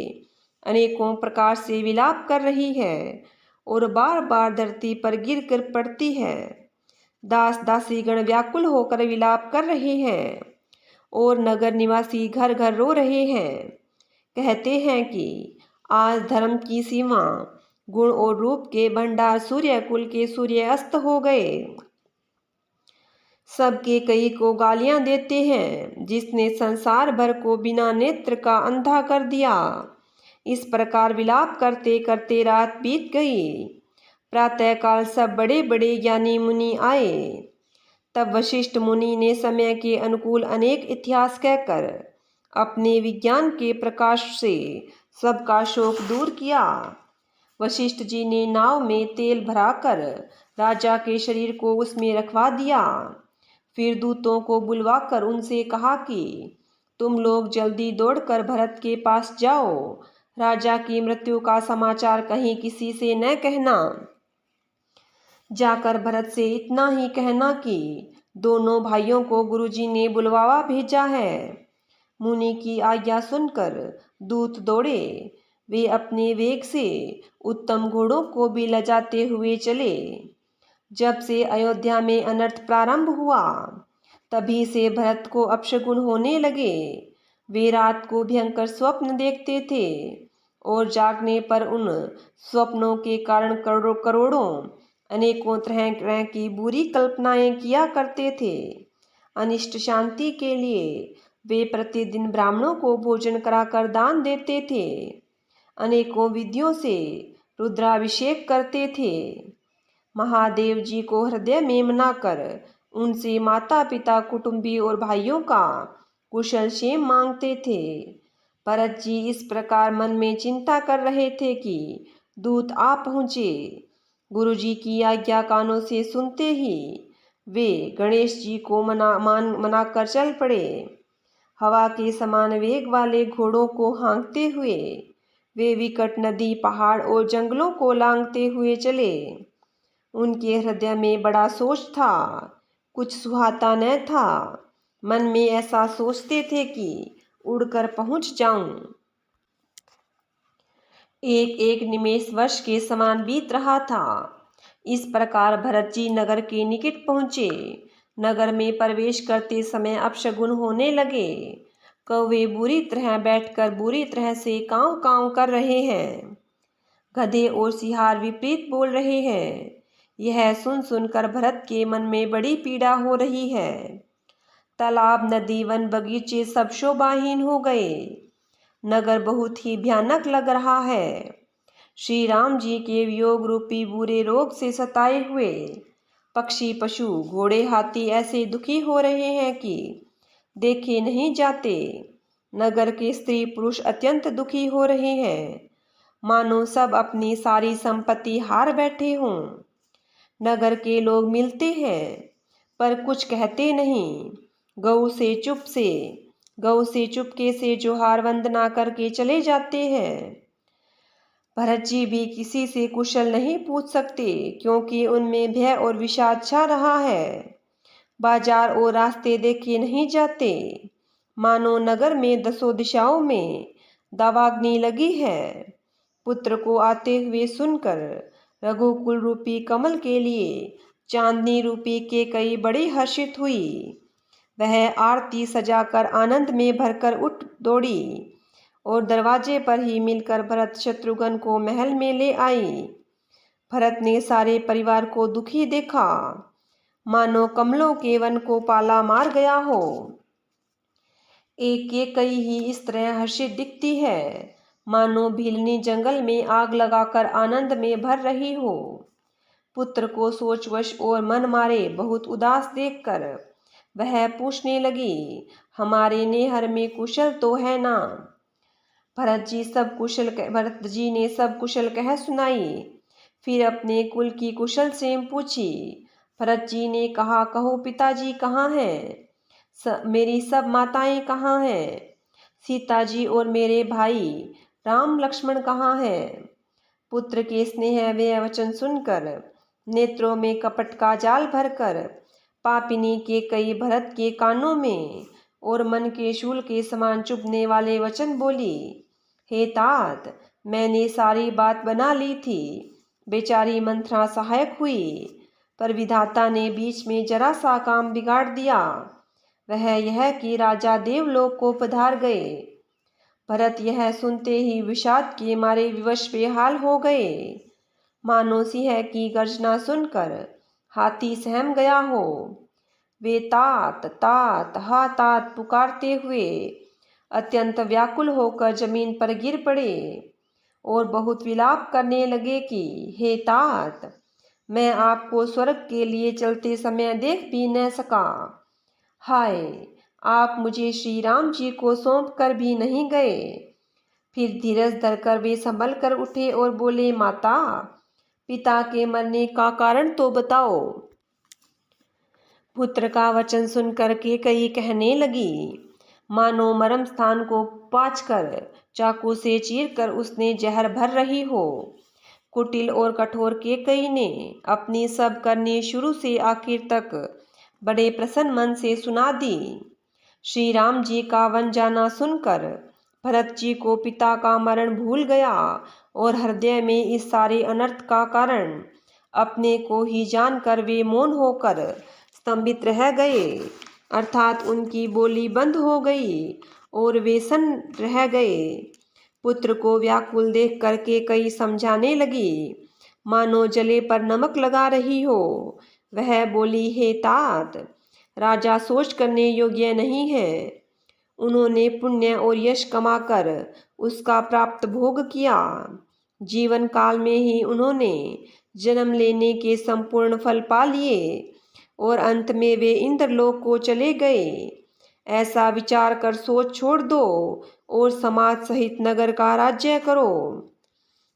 अनेकों प्रकार से विलाप कर रही है और बार बार धरती पर गिर कर पड़ती है। दास दासीगण व्याकुल होकर विलाप कर रहे हैं और नगर निवासी घर घर रो रहे हैं। कहते हैं कि आज धर्म की सीमा, गुण और रूप के भंडार सूर्य कुल के सूर्य अस्त हो गए। सबके कई को गालियां देते हैं, जिसने संसार भर को बिना नेत्र का अंधा कर दिया। इस प्रकार विलाप करते करते रात बीत गई। प्रातःकाल सब बड़े बड़े ज्ञानी मुनि आए। तब वशिष्ठ मुनि ने समय के अनुकूल अनेक इतिहास कहकर अपने विज्ञान के प्रकाश से सबका शोक दूर किया। वशिष्ठ जी ने नाव में तेल भराकर राजा के शरीर को उसमें रखवा दिया। फिर दूतों को बुलवाकर उनसे कहा कि तुम लोग जल्दी दौड़कर भरत के पास जाओ। राजा की मृत्यु का समाचार कहीं किसी से न कहना। जाकर भरत से इतना ही कहना कि दोनों भाइयों को गुरुजी ने बुलवावा भेजा है। मुनि की आज्ञा सुनकर दूत दौड़े। वे अपने वेग से उत्तम घोड़ों को भी लजाते हुए चले। जब से अयोध्या में अनर्थ प्रारंभ हुआ, तभी से भरत को अपशगुन होने लगे। वे रात को भयंकर स्वप्न देखते थे और जागने पर उन स्वप्नों के कारण करोड़ों करोड़ों अनेकों तरह तरह की बुरी कल्पनाएं किया करते थे। अनिष्ट शांति के लिए वे प्रतिदिन ब्राह्मणों को भोजन कराकर दान देते थे। अनेकों विधियों से रुद्राभिषेक करते थे। महादेव जी को हृदय में मनाकर उनसे माता पिता, कुटुंबी और भाइयों का कुशल क्षेम मांगते थे। भरत जी इस प्रकार मन में चिंता कर रहे थे कि दूत आ पहुँचे। गुरुजी की आज्ञा कानों से सुनते ही वे गणेश जी को मनाकर चल पड़े। हवा के समान वेग वाले घोड़ों को हाँकते हुए वे विकट नदी, पहाड़ और जंगलों को लांघते हुए चले। उनके हृदय में बड़ा सोच था, कुछ सुहाता न था। मन में ऐसा सोचते थे कि उड़कर पहुंच जाऊं। एक एक निमेष वर्ष के समान बीत रहा था। इस प्रकार भरत जी नगर के निकट पहुंचे। नगर में प्रवेश करते समय अपशगुन होने लगे। कौवे बुरी तरह बैठकर बुरी तरह से कांव कांव कर रहे हैं। गधे और सिहार विपरीत बोल रहे हैं। यह सुन सुनकर भरत के मन में बड़ी पीड़ा हो रही है। तालाब, नदी, वन, बगीचे सब शोभाहीन हो गए। नगर बहुत ही भयानक लग रहा है। श्री राम जी के वियोग रूपी बुरे रोग से सताए हुए पक्षी, पशु, घोड़े, हाथी ऐसे दुखी हो रहे हैं कि देखे नहीं जाते। नगर के स्त्री पुरुष अत्यंत दुखी हो रहे हैं, मानो सब अपनी सारी संपत्ति हार बैठे हों। नगर के लोग मिलते हैं पर कुछ कहते नहीं। गऊ से चुपके से जोहार वंदना करके चले जाते हैं। भरत जी भी किसी से कुशल नहीं पूछ सकते, क्योंकि उनमें भय और विषाद छा रहा है। बाजार और रास्ते देखे नहीं जाते, मानो नगर में दसों दिशाओं में दावाग्नि लगी है। पुत्र को आते हुए सुनकर रघुकुल रूपी कमल के लिए चांदनी रूपी केकई बड़ी हर्षित हुई। वह आरती सजाकर आनंद में भरकर उठ दौड़ी और दरवाजे पर ही मिलकर भरत शत्रुघ्न को महल में ले आई। भरत ने सारे परिवार को दुखी देखा, मानो कमलों के वन को पाला मार गया हो। एक केकई ही इस तरह हर्षित दिखती है, मानो भीलनी जंगल में आग लगाकर आनंद में भर रही हो। पुत्र को सोचवश और मन मारे बहुत उदास देखकर वह पूछने लगी, हमारे नेहर में कुशल तो है ना? भरत जी ने सब कुशल कह सुनाई। फिर अपने कुल की कुशल सेम पूछी। भरत जी ने कहा, कहो पिताजी कहाँ हैं? मेरी सब माताएं कहाँ हैं? सीता जी और मेरे भाई राम लक्ष्मण कहाँ हैं? पुत्र के स्नेह वे वचन सुनकर नेत्रों में कपट का जाल भरकर पापिनी के कई भरत के कानों में और मन के शूल के समान चुभने वाले वचन बोली। हे तात, मैंने सारी बात बना ली थी। बेचारी मंथरा सहायक हुई, पर विधाता ने बीच में जरा सा काम बिगाड़ दिया। वह यह कि राजा देवलोक को पधार गए। भरत यह सुनते ही विषाद के मारे विवश बेहाल हो गए, मानो सिंह की गर्जना सुनकर हाथी सहम गया हो। वे तात तात हा तात पुकारते हुए अत्यंत व्याकुल होकर जमीन पर गिर पड़े और बहुत विलाप करने लगे कि हे तात, मैं आपको स्वर्ग के लिए चलते समय देख भी न सका। हाय, आप मुझे श्री राम जी को सौंप कर भी नहीं गए। फिर धीरज धरकर वे संभल कर उठे और बोले, माता, पिता के मरने का कारण तो बताओ। पुत्र का वचन सुनकर कैकेयी कहने लगी, मानो मर्म स्थान को पाँचकर चाकू से चीरकर उसने जहर भर रही हो। कुटिल और कठोर कैकेयी ने अपनी सब करनी शुरू से आखिर तक बड़े प्रसन्न मन से सुना दी। श्री राम जी का वन जाना सुनकर भरत जी को पिता का मरण भूल गया और हृदय में इस सारे अनर्थ का कारण अपने को ही जानकर वे मौन होकर स्तंभित रह गए, अर्थात उनकी बोली बंद हो गई और वे सन्न रह गए। पुत्र को व्याकुल देख कर कैकेयी समझाने लगी, मानो जले पर नमक लगा रही हो। वह बोली, हे तात, राजा सोच करने योग्य नहीं है। उन्होंने पुण्य और यश कमाकर उसका प्राप्त भोग किया। जीवन काल में ही उन्होंने जन्म लेने के संपूर्ण फल पा लिए और अंत में वे इंद्रलोक को चले गए। ऐसा विचार कर सोच छोड़ दो और समाज सहित नगर का राज्य करो।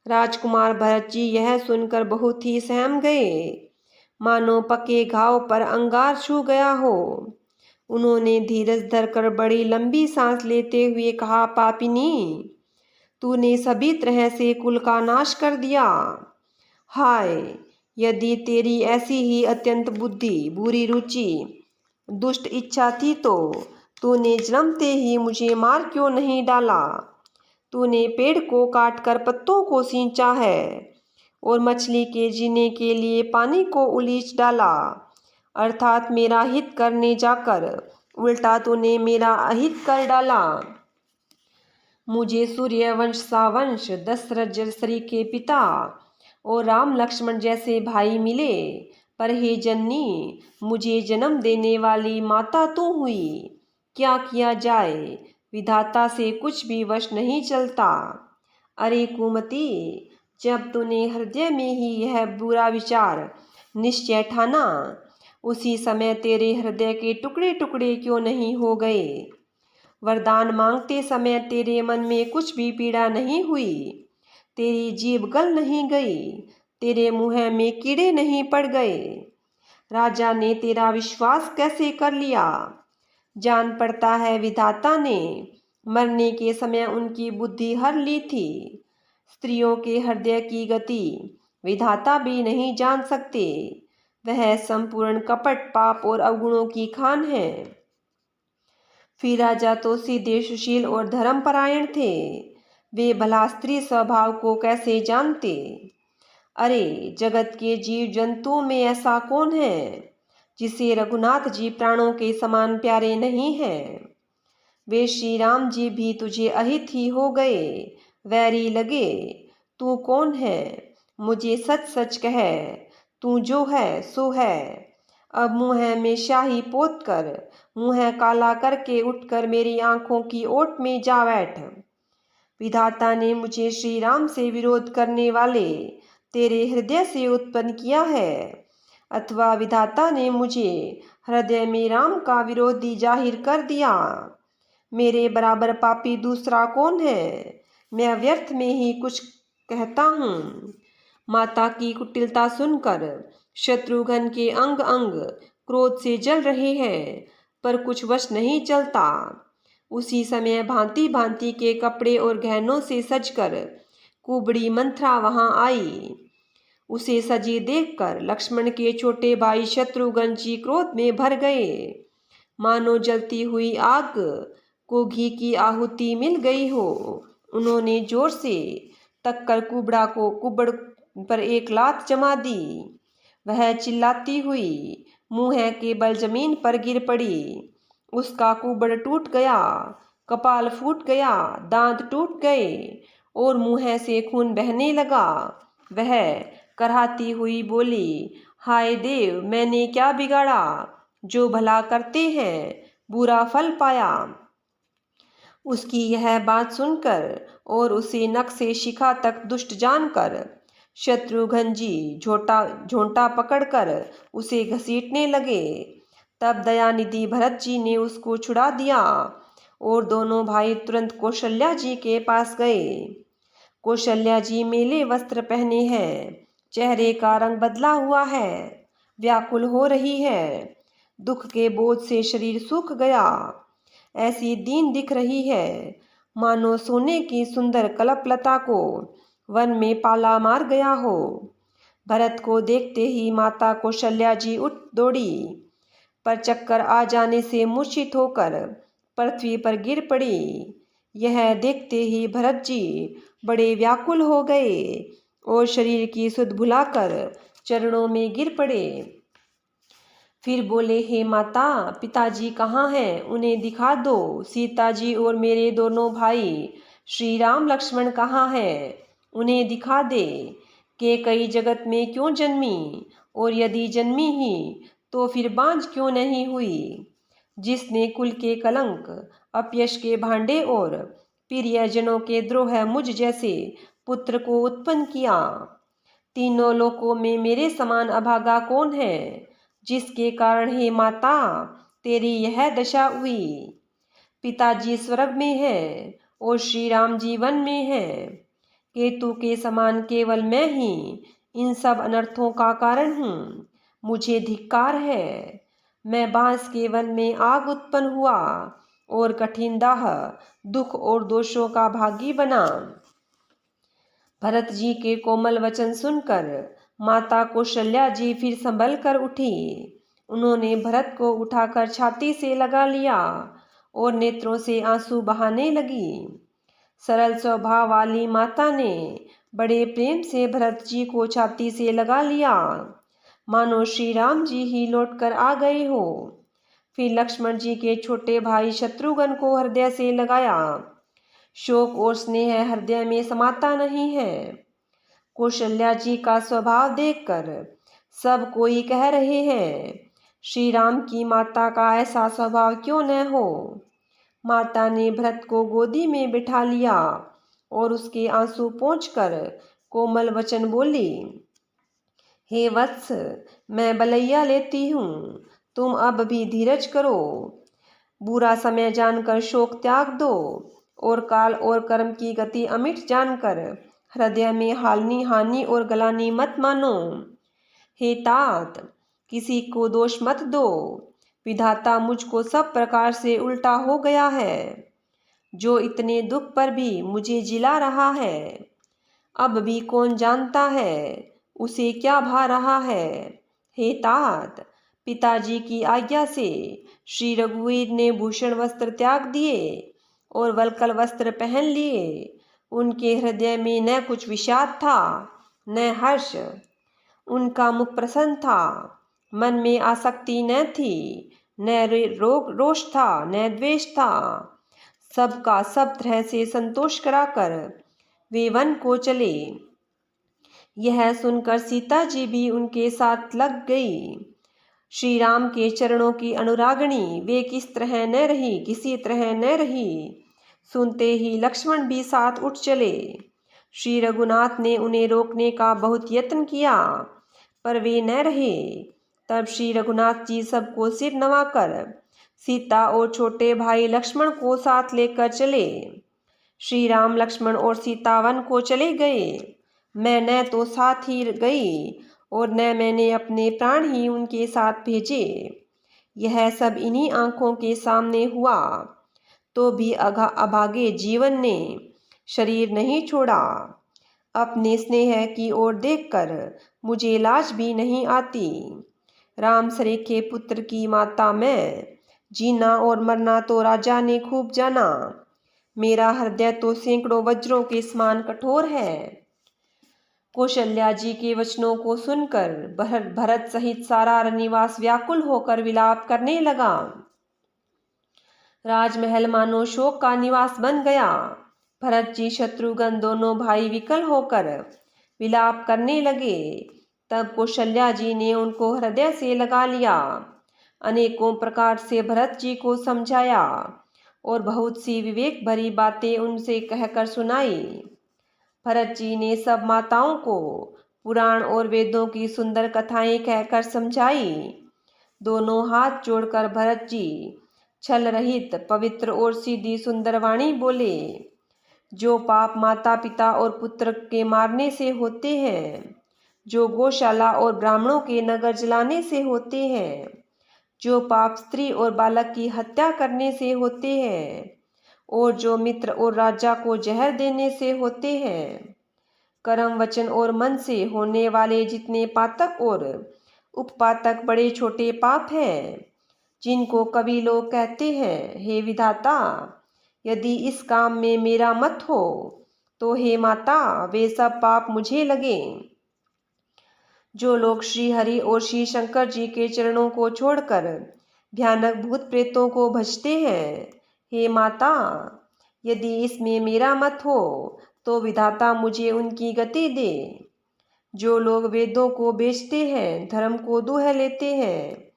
राजकुमार भरत जी यह सुनकर बहुत ही सहम गए, मानो पके घाव पर अंगार छू गया हो। उन्होंने धीरज धरकर बड़ी लंबी सांस लेते हुए कहा, पापिनी, तूने सभी तरह से कुल का नाश कर दिया। हाय, यदि तेरी ऐसी ही अत्यंत बुद्धि, बुरी रुचि, दुष्ट इच्छा थी तो तूने जन्मते ही मुझे मार क्यों नहीं डाला। तूने पेड़ को काटकर पत्तों को सींचा है और मछली के जीने के लिए पानी को उलीच डाला, अर्थात मेरा हित करने जाकर उल्टा तूने मेरा अहित कर डाला। मुझे सूर्यवंश सा वंश, दशरथ जरसरी के पिता और राम लक्ष्मण जैसे भाई मिले, पर हे जननी, मुझे जन्म देने वाली माता तू हुई। क्या किया जाए, विधाता से कुछ भी वश नहीं चलता। अरे कुमति, जब तूने हृदय में ही यह बुरा विचार निश्चय ठाना, उसी समय तेरे हृदय के टुकड़े टुकड़े क्यों नहीं हो गए। वरदान मांगते समय तेरे मन में कुछ भी पीड़ा नहीं हुई, तेरी जीभ गल नहीं गई, तेरे मुंह में कीड़े नहीं पड़ गए। राजा ने तेरा विश्वास कैसे कर लिया। जान पड़ता है विधाता ने मरने के समय उनकी बुद्धि हर ली थी। स्त्रियों के हृदय की गति विधाता भी नहीं जान सकते। वह संपूर्ण कपट, पाप और अवगुणों की खान है। फिर राजा तो सीधे सुशील और धर्मपरायण थे। वे भला स्त्री स्वभाव को कैसे जानते। अरे, जगत के जीव जंतुओं में ऐसा कौन है जिसे रघुनाथ जी प्राणों के समान प्यारे नहीं हैं। वे श्री राम जी भी तुझे अहित ही हो गए, वैरी लगे। तू कौन है, मुझे सच सच कह। तू जो है सो है। अब मुँह में स्याही पोत कर, मुँह काला करके उठकर मेरी आंखों की ओट में जा बैठ। विधाता ने मुझे श्री राम से विरोध करने वाले तेरे हृदय से उत्पन्न किया है, अथवा विधाता ने मुझे हृदय में राम का विरोधी जाहिर कर दिया। मेरे बराबर पापी दूसरा कौन है। मैं व्यर्थ में ही कुछ कहता हूँ। माता की कुटिलता सुनकर शत्रुघ्न के अंग अंग क्रोध से जल रहे हैं, पर कुछ वश नहीं चलता। उसी समय भांति भांति के कपड़े और गहनों से सजकर कुबड़ी मंथरा वहां आई। उसे सजी देखकर लक्ष्मण के छोटे भाई शत्रुघ्न जी क्रोध में भर गए। मानो जलती हुई आग को घी की आहुति मिल गई हो। उन्होंने जोर से तक्कर कुबड़ पर एक लात जमा दी। वह चिल्लाती हुई मुंह के बल जमीन पर गिर पड़ी। उसका कुबड़ टूट गया, कपाल फूट गया, दांत टूट गए और मुंह से खून बहने लगा। वह कराहती हुई बोली, हाय देव, मैंने क्या बिगाड़ा? जो भला करते हैं बुरा फल पाया। उसकी यह बात सुनकर और उसे नख से शिखा तक दुष्ट जानकर शत्रुघ्न जी झोंटा पकड़कर उसे घसीटने लगे। तब दयानिधि भरत जी ने उसको छुड़ा दिया और दोनों भाई तुरंत कौशल्या जी के पास गए। कौशल्या जी मेले वस्त्र पहने हैं, चेहरे का रंग बदला हुआ है, व्याकुल हो रही है, दुख के बोझ से शरीर सूख गया, ऐसी दीन दिख रही है मानो सोने की सुंदर कल्पलता को वन में पाला मार गया हो। भरत को देखते ही माता कौशल्या जी उठ दौड़ी, पर चक्कर आ जाने से मूर्छित होकर पृथ्वी पर गिर पड़ी। यह देखते ही भरत जी बड़े व्याकुल हो गए और शरीर की सुध भुलाकर चरणों में गिर पड़े। फिर बोले, हे माता, पिताजी कहाँ हैं? उन्हें दिखा दो। सीता जी और मेरे दोनों भाई श्री राम लक्ष्मण कहाँ हैं? उन्हें दिखा दे। कि कई जगत में क्यों जन्मी, और यदि जन्मी ही तो फिर बांझ क्यों नहीं हुई? जिसने कुल के कलंक, अपयश के भांडे और प्रियजनों के द्रोह मुझ जैसे पुत्र को उत्पन्न किया। तीनों लोकों में मेरे समान अभागा कौन है, जिसके कारण हे माता तेरी यह दशा हुई? पिताजी स्वर्ग में है और श्री राम जीवन में है। केतु के समान केवल मैं ही इन सब अनर्थों का कारण हूँ। मुझे धिक्कार है। मैं बांस के वन में आग उत्पन्न हुआ और कठिन दाह, दुख और दोषों का भागी बना। भरत जी के कोमल वचन सुनकर माता कौशल्या जी फिर संभल कर उठी। उन्होंने भरत को उठाकर छाती से लगा लिया और नेत्रों से आंसू बहाने लगी। सरल स्वभाव वाली माता ने बड़े प्रेम से भरत जी को छाती से लगा लिया, मानो श्री राम जी ही लौटकर आ गए हो। फिर लक्ष्मण जी के छोटे भाई शत्रुघ्न को हृदय से लगाया। शोक और स्नेह हृदय में समाता नहीं है। कौशल्या जी का स्वभाव देखकर सब कोई कह रहे हैं, श्री राम की माता का ऐसा स्वभाव क्यों न हो। माता ने भरत को गोदी में बिठा लिया और उसके आंसू पोंछकर कोमल वचन बोली, हे वत्स, मैं बलैया लेती हूँ, तुम अब भी धीरज करो। बुरा समय जानकर शोक त्याग दो और काल और कर्म की गति अमिट जानकर हृदय में हालनी हानि और गलानी मत मानो। हे तात, किसी को दोष मत दो। विधाता मुझको सब प्रकार से उल्टा हो गया है। जो इतने दुख पर भी मुझे जिला रहा है, अब भी कौन जानता है उसे क्या भा रहा है। हे तात, पिताजी की आज्ञा से श्री रघुवीर ने भूषण वस्त्र त्याग दिए और वल्कल वस्त्र पहन लिए। उनके हृदय में न कुछ विषाद था न हर्ष। उनका मुख प्रसन्न था, मन में आसक्ति न थी, न रोष था न द्वेष था। सबका सब तरह से संतोष कराकर वे वन को चले। यह सुनकर सीता जी भी उनके साथ लग गई। श्री राम के चरणों की अनुरागणी वे किस तरह न रही, किसी तरह न रही। सुनते ही लक्ष्मण भी साथ उठ चले। श्री रघुनाथ ने उन्हें रोकने का बहुत यत्न किया, पर वे न रहे। तब श्री रघुनाथ जी सबको सिर नवाकर सीता और छोटे भाई लक्ष्मण को साथ लेकर चले। श्री राम, लक्ष्मण और सीता वन को चले गए। मैं न तो साथ ही गई और न मैंने अपने प्राण ही उनके साथ भेजे। यह सब इन्हीं आंखों के सामने हुआ, तो भी अभागे जीवन ने शरीर नहीं छोड़ा। अपने स्नेह की ओर देखकर मुझे लाज भी नहीं आती। राम सरीखे पुत्र की माता मैं, जीना और मरना तो राजा ने खूब जाना, मेरा हृदय तो सैकड़ों वज्रों के समान कठोर है। कौशल्या जी के वचनों को सुनकर भरत सहित सारा रनिवास व्याकुल होकर विलाप करने लगा। राजमहल मानो शोक का निवास बन गया। भरत जी शत्रुघ्न दोनों भाई विकल होकर विलाप करने लगे। तब कौशल्या जी ने उनको हृदय से लगा लिया, अनेकों प्रकार से भरत जी को समझाया और बहुत सी विवेक भरी बातें उनसे कहकर सुनाई। भरत जी ने सब माताओं को पुराण और वेदों की सुंदर कथाएं कहकर समझाई। दोनों हाथ जोड़कर भरत जी छल रहित पवित्र और सीधी सुंदर वाणी बोले। जो पाप माता पिता और पुत्र के मारने से होते हैं, जो गौशाला और ब्राह्मणों के नगर जलाने से होते हैं, जो पाप स्त्री और बालक की हत्या करने से होते हैं, और जो मित्र और राजा को जहर देने से होते हैं, कर्म वचन और मन से होने वाले जितने पातक और उपपातक बड़े छोटे पाप हैं, जिनको कभी लोग कहते हैं, हे विधाता, यदि इस काम में मेरा मत हो तो हे माता वे सब पाप मुझे लगे। जो लोग श्री हरि और श्री शंकर जी के चरणों को छोड़कर भयानक भूत प्रेतों को भजते हैं, हे माता, यदि इसमें मेरा मत हो तो विधाता मुझे उनकी गति दे। जो लोग वेदों को बेचते हैं, धर्म को दूह लेते हैं,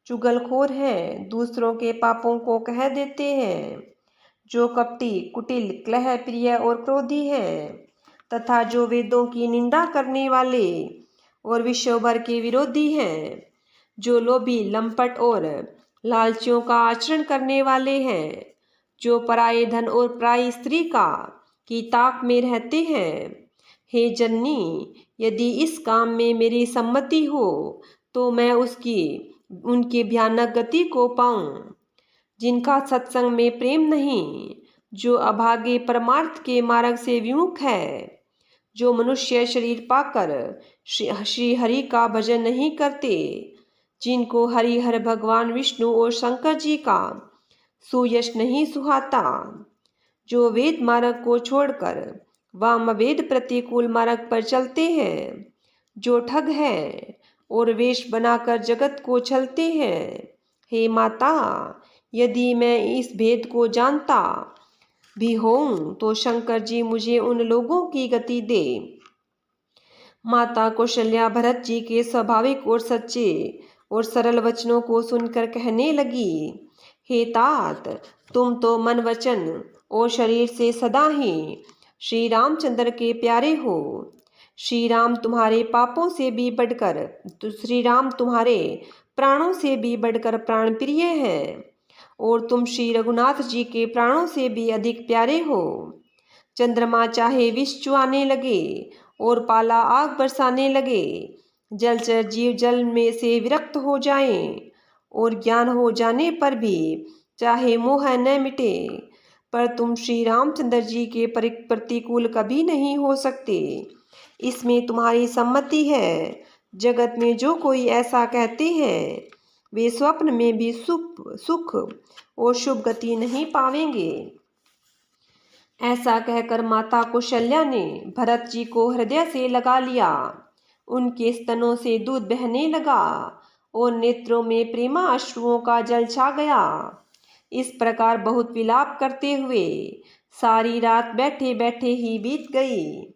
चुगलखोर हैं, दूसरों के पापों को कह देते हैं, जो कपटी कुटिल क्लह प्रिय और क्रोधी हैं, तथा जो वेदों की निंदा करने वाले और विश्व भर के विरोधी हैं, जो लोभी लंपट और लालचियों का आचरण करने वाले हैं, जो पराये धन और पराई स्त्री की ताक में रहते हैं, हे जननी, यदि इस काम में मेरी सम्मति हो तो मैं उनकी भयानक गति को पाऊं। जिनका सत्संग में प्रेम नहीं, जो अभागे परमार्थ के मार्ग से विमुख है, जो मनुष्य शरीर पाकर श्री हरि का भजन नहीं करते, जिनको हरिहर भगवान विष्णु और शंकर जी का सुयश नहीं सुहाता, जो वेद मार्ग को छोड़कर वाम वेद प्रतिकूल मार्ग पर चलते हैं, जो ठग हैं और वेश बनाकर जगत को छलते हैं, हे माता, यदि मैं इस भेद को जानता भी हूँ तो शंकर जी मुझे उन लोगों की गति दे। माता कौशल्या भरत जी के स्वाभाविक और सच्चे और सरल वचनों को सुनकर कहने लगी, हे तात, तुम तो मन वचन और शरीर से सदा ही श्री रामचंद्र के प्यारे हो। श्री राम तुम्हारे पापों से भी बढ़कर, श्री राम तुम्हारे प्राणों से भी बढ़कर प्राण प्रिय हैं, और तुम श्री रघुनाथ जी के प्राणों से भी अधिक प्यारे हो। चंद्रमा चाहे विष चुआने लगे और पाला आग बरसाने लगे, जलचर जीव जल में से विरक्त हो जाएं, और ज्ञान हो जाने पर भी चाहे मोह न मिटे, पर तुम श्री रामचंद्र जी के प्रतिकूल कभी नहीं हो सकते। इसमें तुम्हारी सम्मति है। जगत में जो कोई ऐसा कहते हैं, वे स्वप्न में भी सुख और शुभ गति नहीं पावेंगे। ऐसा कहकर माता कौशल्या ने भरत जी को हृदय से लगा लिया। उनके स्तनों से दूध बहने लगा और नेत्रों में प्रेमा अश्रुओं का जल छा गया। इस प्रकार बहुत विलाप करते हुए सारी रात बैठे बैठे ही बीत गई।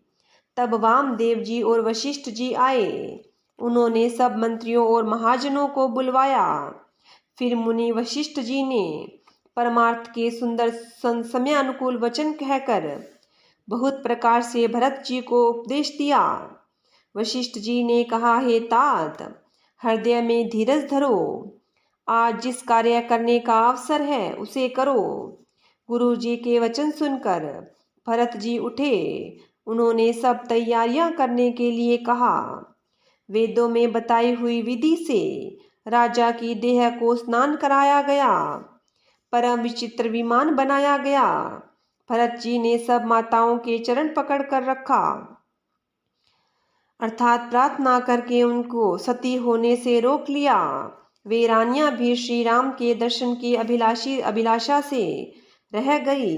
तब वामदेव जी और वशिष्ठ जी आए। उन्होंने सब मंत्रियों और महाजनों को बुलवाया। फिर मुनि वशिष्ठ जी ने परमार्थ के सुंदर समयानुकूल वचन कहकर बहुत प्रकार से भरत जी को उपदेश दिया। वशिष्ठ जी ने कहा, हे तात, हृदय में धीरज धरो। आज जिस कार्य करने का अवसर है उसे करो। गुरु जी के वचन सुनकर भरत जी उठे। उन्होंने सब तैयारियां करने के लिए कहा। वेदों में बताई हुई विधि से राजा की देह को स्नान कराया गया। परम विचित्र विमान बनाया गया। भरत जी ने सब माताओं के चरण पकड़ कर रखा, अर्थात प्रार्थना करके उनको सती होने से रोक लिया। वे रानियां भी श्री राम के दर्शन की अभिलाषा से रह गई।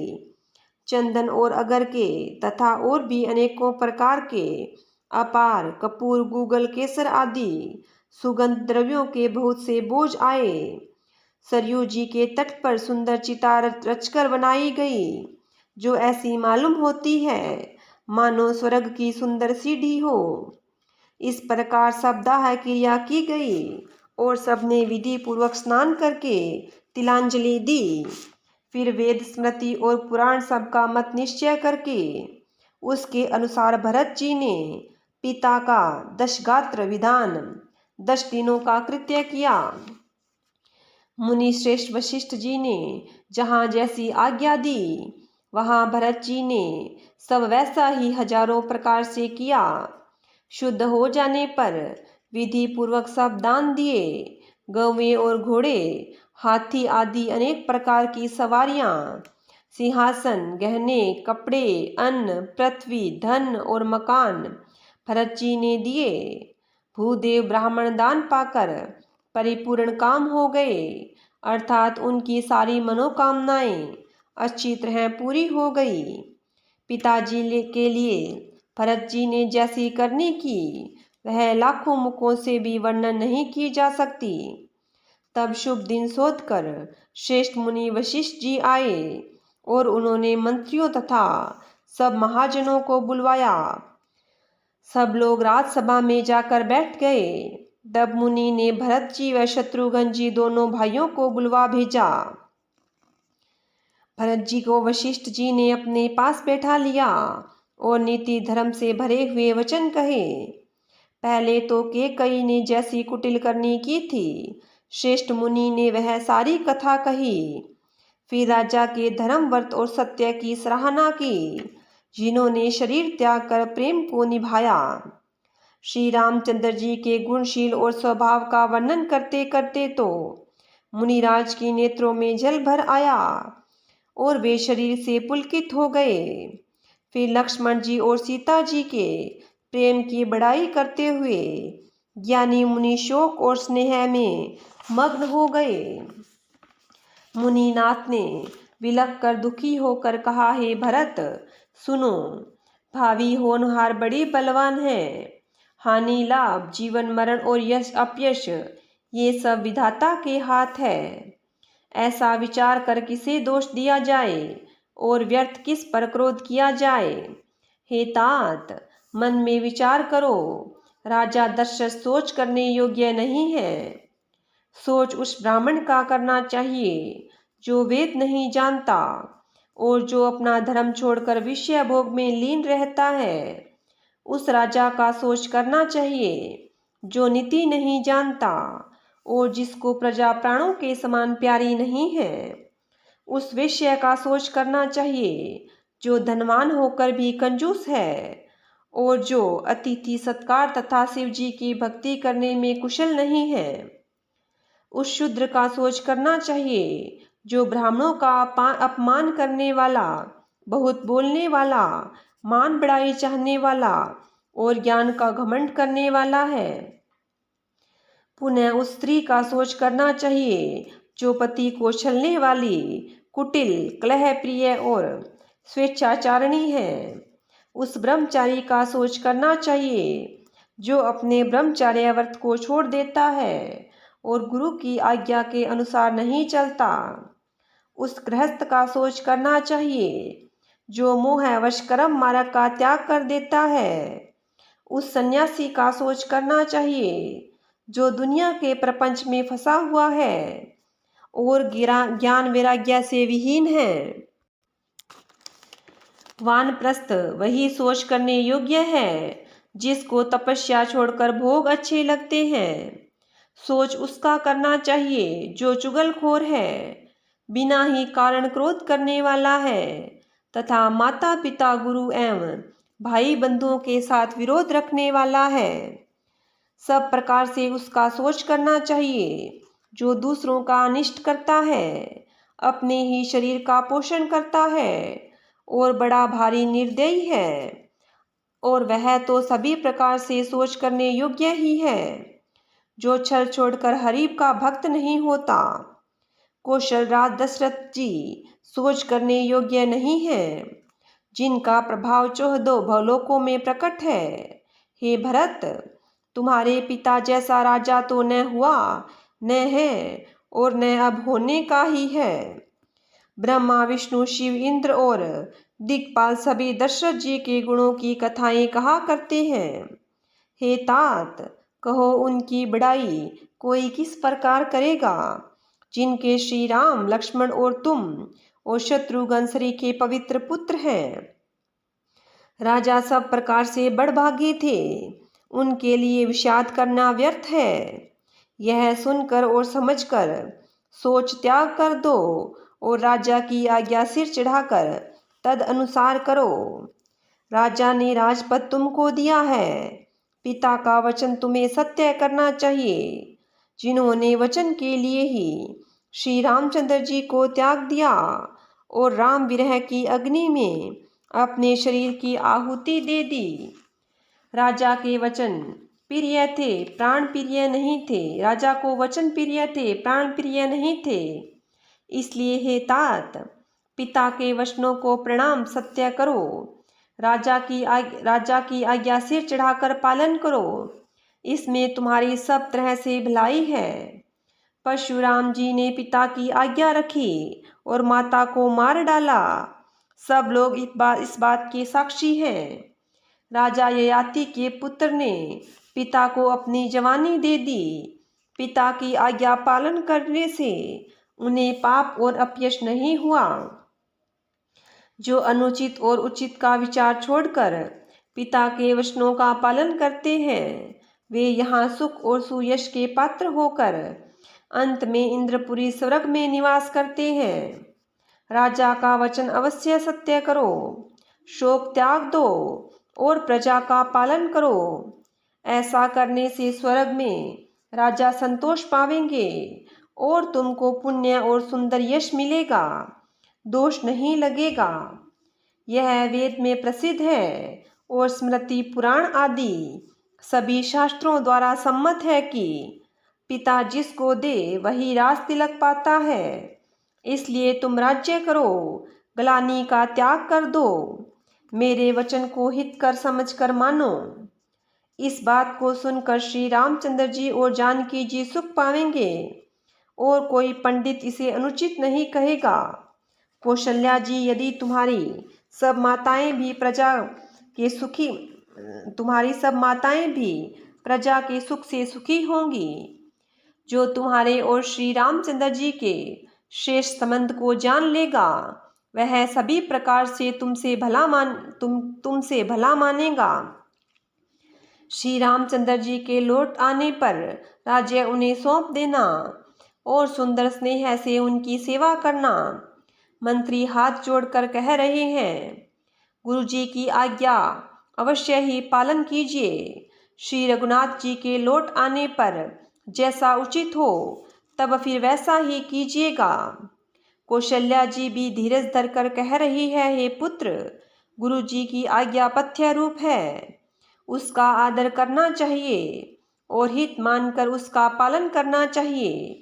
चंदन और अगर के तथा और भी अनेकों प्रकार के अपार कपूर, गूगल, केसर आदि सुगंध द्रव्यों के बहुत से बोझ आए। सरयू जी के तट पर सुंदर चिता रचकर बनाई गई, जो ऐसी मालूम होती है मानो स्वर्ग की सुंदर सीढ़ी हो। इस प्रकार सब दाह क्रिया की गई और सबने विधि पूर्वक स्नान करके तिलांजलि दी। फिर वेद, स्मृति और पुराण सबका मत निश्चय करके उसके अनुसार भरत जी ने पिता का 10 गात्र विधान 10 दिनों का कृत्य किया। मुनि श्रेष्ठ वशिष्ठ जी ने जहाँ जैसी आज्ञा दी, वहाँ भरत जी ने सब वैसा ही हजारों प्रकार से किया। शुद्ध हो जाने पर विधि पूर्वक सब दान दिए। गौवें और घोड़े, हाथी आदि अनेक प्रकार की सवारियां, सिंहासन, गहने, कपड़े, अन्न, पृथ्वी, धन और मकान भरत जी ने दिए। भूदेव ब्राह्मण दान पाकर परिपूर्ण काम हो गए, अर्थात उनकी सारी मनोकामनाएं अच्छी तरह पूरी हो गई। पिताजी के लिए भरत जी ने जैसी करनी की, वह लाखों मुखों से भी वर्णन नहीं की जा सकती। तब शुभ दिन सोचकर श्रेष्ठ मुनि वशिष्ठ जी आए और उन्होंने मंत्रियों तथा सब महाजनों को बुलवाया। सब लोग राजसभा में जाकर बैठ गए। तब मुनि ने भरत जी व शत्रुघ्न जी दोनों भाइयों को बुलवा भेजा। भरत जी को वशिष्ठ जी ने अपने पास बैठा लिया और नीति धर्म से भरे हुए वचन कहे। पहले तो कैकेयी ने जैसी कुटिल करनी की थी, श्रेष्ठ मुनि ने वह सारी कथा कही। फिर राजा के धर्म, व्रत और सत्य की सराहना की, जिन्होंने शरीर त्याग कर प्रेम को निभाया। श्री रामचंद्र जी के गुणशील और स्वभाव का वर्णन करते करते तो मुनिराज की नेत्रों में जल भर आया और वे शरीर से पुलकित हो गए। फिर लक्ष्मण जी और सीता जी के प्रेम की बड़ाई करते हुए ज्ञानी मुनि शोक और स्नेह में मग्न हो गए। मुनिनाथ ने विलख कर दुखी होकर कहा, हे भरत सुनो, भावी होनहार बड़ी बलवान है। हानि लाभ, जीवन मरण और यश अपयश, ये सब विधाता के हाथ है। ऐसा विचार कर किसे दोष दिया जाए और व्यर्थ किस पर क्रोध किया जाए। हे तात, मन में विचार करो, राजा दशरथ सोच करने योग्य नहीं है। सोच उस ब्राह्मण का करना चाहिए जो वेद नहीं जानता और जो अपना धर्म छोड़कर विषय भोग में लीन रहता है। उस राजा का सोच करना चाहिए जो नीति नहीं जानता और जिसको प्रजा प्राणों के समान प्यारी नहीं है। उस विषय का सोच करना चाहिए जो धनवान होकर भी कंजूस है और जो अतिथि सत्कार तथा शिव जी की भक्ति करने में कुशल नहीं है। उस शूद्र का सोच करना चाहिए जो ब्राह्मणों का अपमान करने वाला, बहुत बोलने वाला, मान बढ़ाई चाहने वाला और ज्ञान का घमंड करने वाला है। पुनः उस स्त्री का सोच करना चाहिए जो पति को छलने वाली, कुटिल, कलह प्रिय और स्वेच्छाचारिणी है। उस ब्रह्मचारी का सोच करना चाहिए जो अपने ब्रह्मचार्य व्रत को छोड़ देता है और गुरु की आज्ञा के अनुसार नहीं चलता। उस गृहस्थ का सोच करना चाहिए जो मोहवश कर्म मार्ग का त्याग कर देता है। उस सन्यासी का सोच करना चाहिए जो दुनिया के प्रपंच में फंसा हुआ है और ज्ञान वैराग्य से विहीन है। वानप्रस्थ वही सोच करने योग्य है जिसको तपस्या छोड़कर भोग अच्छे लगते हैं। सोच उसका करना चाहिए जो चुगलखोर है, बिना ही कारण क्रोध करने वाला है तथा माता पिता, गुरु एवं भाई बंधुओं के साथ विरोध रखने वाला है। सब प्रकार से उसका सोच करना चाहिए जो दूसरों का अनिष्ट करता है, अपने ही शरीर का पोषण करता है और बड़ा भारी निर्दयी है, और वह तो सभी प्रकार से सोच करने योग्य ही है। जो छल छोड़कर हरीफ का भक्त नहीं होता। कौशल राज दशरथ जी सोच करने योग्य नहीं है, जिनका प्रभाव 14 भवलोकों में प्रकट है। हे भरत, तुम्हारे पिता जैसा राजा तो न हुआ, न है और न अब होने का ही है। ब्रह्मा, विष्णु, शिव, इंद्र और दिक्पाल सभी दशरथ जी के गुणों की कथाएं कहा करते हैं। हे तात, कहो उनकी बड़ाई कोई किस प्रकार करेगा, जिनके श्री राम, लक्ष्मण और तुम और शत्रुघ्न श्री के पवित्र पुत्र हैं। राजा सब प्रकार से बड़भागी थे, उनके लिए विषाद करना व्यर्थ है। यह सुनकर और समझकर सोच त्याग कर दो और राजा की आज्ञा सिर चढ़ाकर तद अनुसार करो। राजा ने राजपद तुमको दिया है, पिता का वचन तुम्हें सत्य करना चाहिए। जिन्होंने वचन के लिए ही श्री रामचंद्र जी को त्याग दिया और राम विरह की अग्नि में अपने शरीर की आहुति दे दी। राजा के वचन प्रिय थे, प्राण प्रिय नहीं थे। राजा को वचन प्रिय थे, प्राण प्रिय नहीं थे। इसलिए हे तात, पिता के वचनों को प्रणाम सत्य करो। राजा की आज्ञा सिर चढ़ाकर पालन करो। इसमें तुम्हारी सब तरह से भलाई है। परशुराम जी ने पिता की आज्ञा रखी और माता को मार डाला। सब लोग इस बात के साक्षी हैं। राजा ययाति के पुत्र ने पिता को अपनी जवानी दे दी। पिता की आज्ञा पालन करने से उन्हें पाप और अपयश नहीं हुआ। जो अनुचित और उचित का विचार छोड़कर पिता के वचनों का पालन करते हैं, वे यहाँ सुख और सुयश के पात्र होकर अंत में इंद्रपुरी स्वर्ग में निवास करते हैं। राजा का वचन अवश्य सत्य करो, शोक त्याग दो और प्रजा का पालन करो। ऐसा करने से स्वर्ग में राजा संतोष पावेंगे और तुमको पुण्य और सुंदर यश मिलेगा, दोष नहीं लगेगा। यह वेद में प्रसिद्ध है और स्मृति, पुराण आदि सभी शास्त्रों द्वारा सम्मत है कि पिता जिसको दे वही राज तिलक पाता है। इसलिए तुम राज्य करो, ग्लानि का त्याग कर दो। मेरे वचन को हितकर समझकर मानो। इस बात को सुनकर श्री रामचंद्र जी और जानकी जी सुख पावेंगे और कोई पंडित इसे अनुचित नहीं कहेगा। कौशल्या जी, यदि तुम्हारी सब माताएं भी प्रजा के सुख से सुखी होंगी। जो तुम्हारे और श्री रामचंद्र जी के श्रेष्ठ संबंध को जान लेगा, वह सभी प्रकार से तुमसे भला मानेगा। श्री रामचंद्र जी के लौट आने पर राज्य उन्हें सौंप देना और सुंदर स्नेह से उनकी सेवा करना। मंत्री हाथ जोड़कर कह रहे हैं, गुरुजी की आज्ञा अवश्य ही पालन कीजिए। श्री रघुनाथ जी के लौट आने पर जैसा उचित हो तब फिर वैसा ही कीजिएगा। कौशल्या जी भी धीरज धरकर कह रही है, हे पुत्र, गुरुजी की आज्ञा पथ्य रूप है, उसका आदर करना चाहिए और हित मानकर उसका पालन करना चाहिए।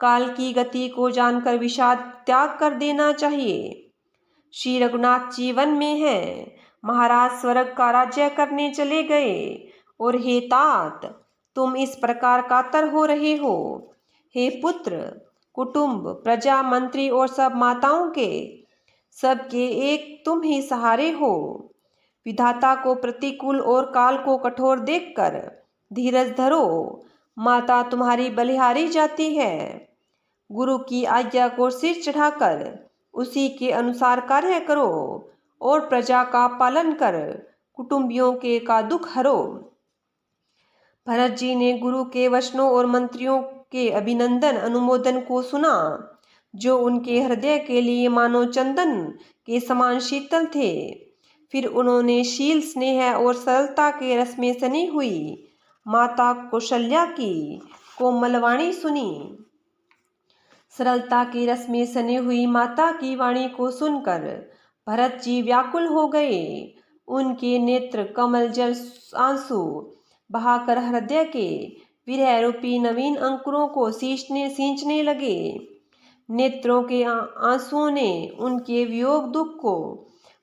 काल की गति को जानकर विषाद त्याग कर देना चाहिए। श्री रघुनाथ जी वन में हैं, महाराज स्वर्ग का राज्य करने चले गए और हे तात, तुम इस प्रकार कातर हो रहे हो। हे पुत्र, कुटुंब, प्रजा, मंत्री और सब माताओं के सबके एक तुम ही सहारे हो। विधाता को प्रतिकूल और काल को कठोर देखकर धीरज धरो। माता तुम्हारी बलिहारी जाती है। गुरु की आज्ञा को सिर चढ़ाकर उसी के अनुसार कार्य करो और प्रजा का पालन कर कुटुंबियों का दुख हरो। भरत जी ने गुरु के वचनों और मंत्रियों के अभिनंदन अनुमोदन को सुना, जो उनके हृदय के लिए मानो चंदन के समान शीतल थे। फिर उन्होंने शील, स्नेह और सरलता के रस में सनी हुई माता कौशल्या की कोमल वाणी सुनी। सरलता के रस में सनी हुई माता की वाणी को सुनकर भरत जी व्याकुल हो गए। उनके नेत्र कमल जल आंसू बहाकर हृदय के विरह रूपी नवीन अंकुरों को सींचने लगे। नेत्रों के आंसुओं ने उनके वियोग दुख को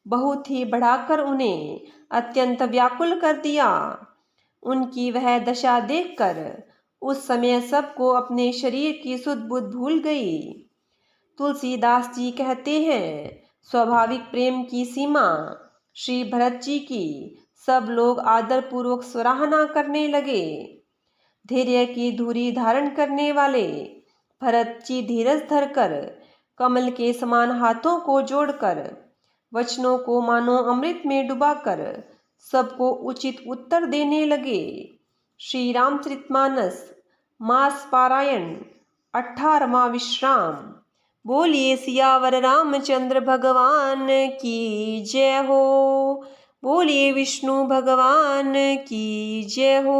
बहुत ही बढ़ाकर उन्हें अत्यंत व्याकुल कर दिया। उनकी वह दशा देखकर उस समय सबको अपने शरीर की सुध बुध भूल गई। तुलसीदास जी कहते हैं, स्वाभाविक प्रेम की सीमा श्री भरत जी की सब लोग आदरपूर्वक सराहना करने लगे। धैर्य की धुरी धारण करने वाले भरत जी धीरज धरकर कमल के समान हाथों को जोड़कर वचनों को मानो अमृत में डुबाकर सबको उचित उत्तर देने लगे। श्री रामचरितमानस मास पारायण 18वां विश्राम। बोलिए सियावर रामचंद्र भगवान की जय हो। बोलिए विष्णु भगवान की जय हो।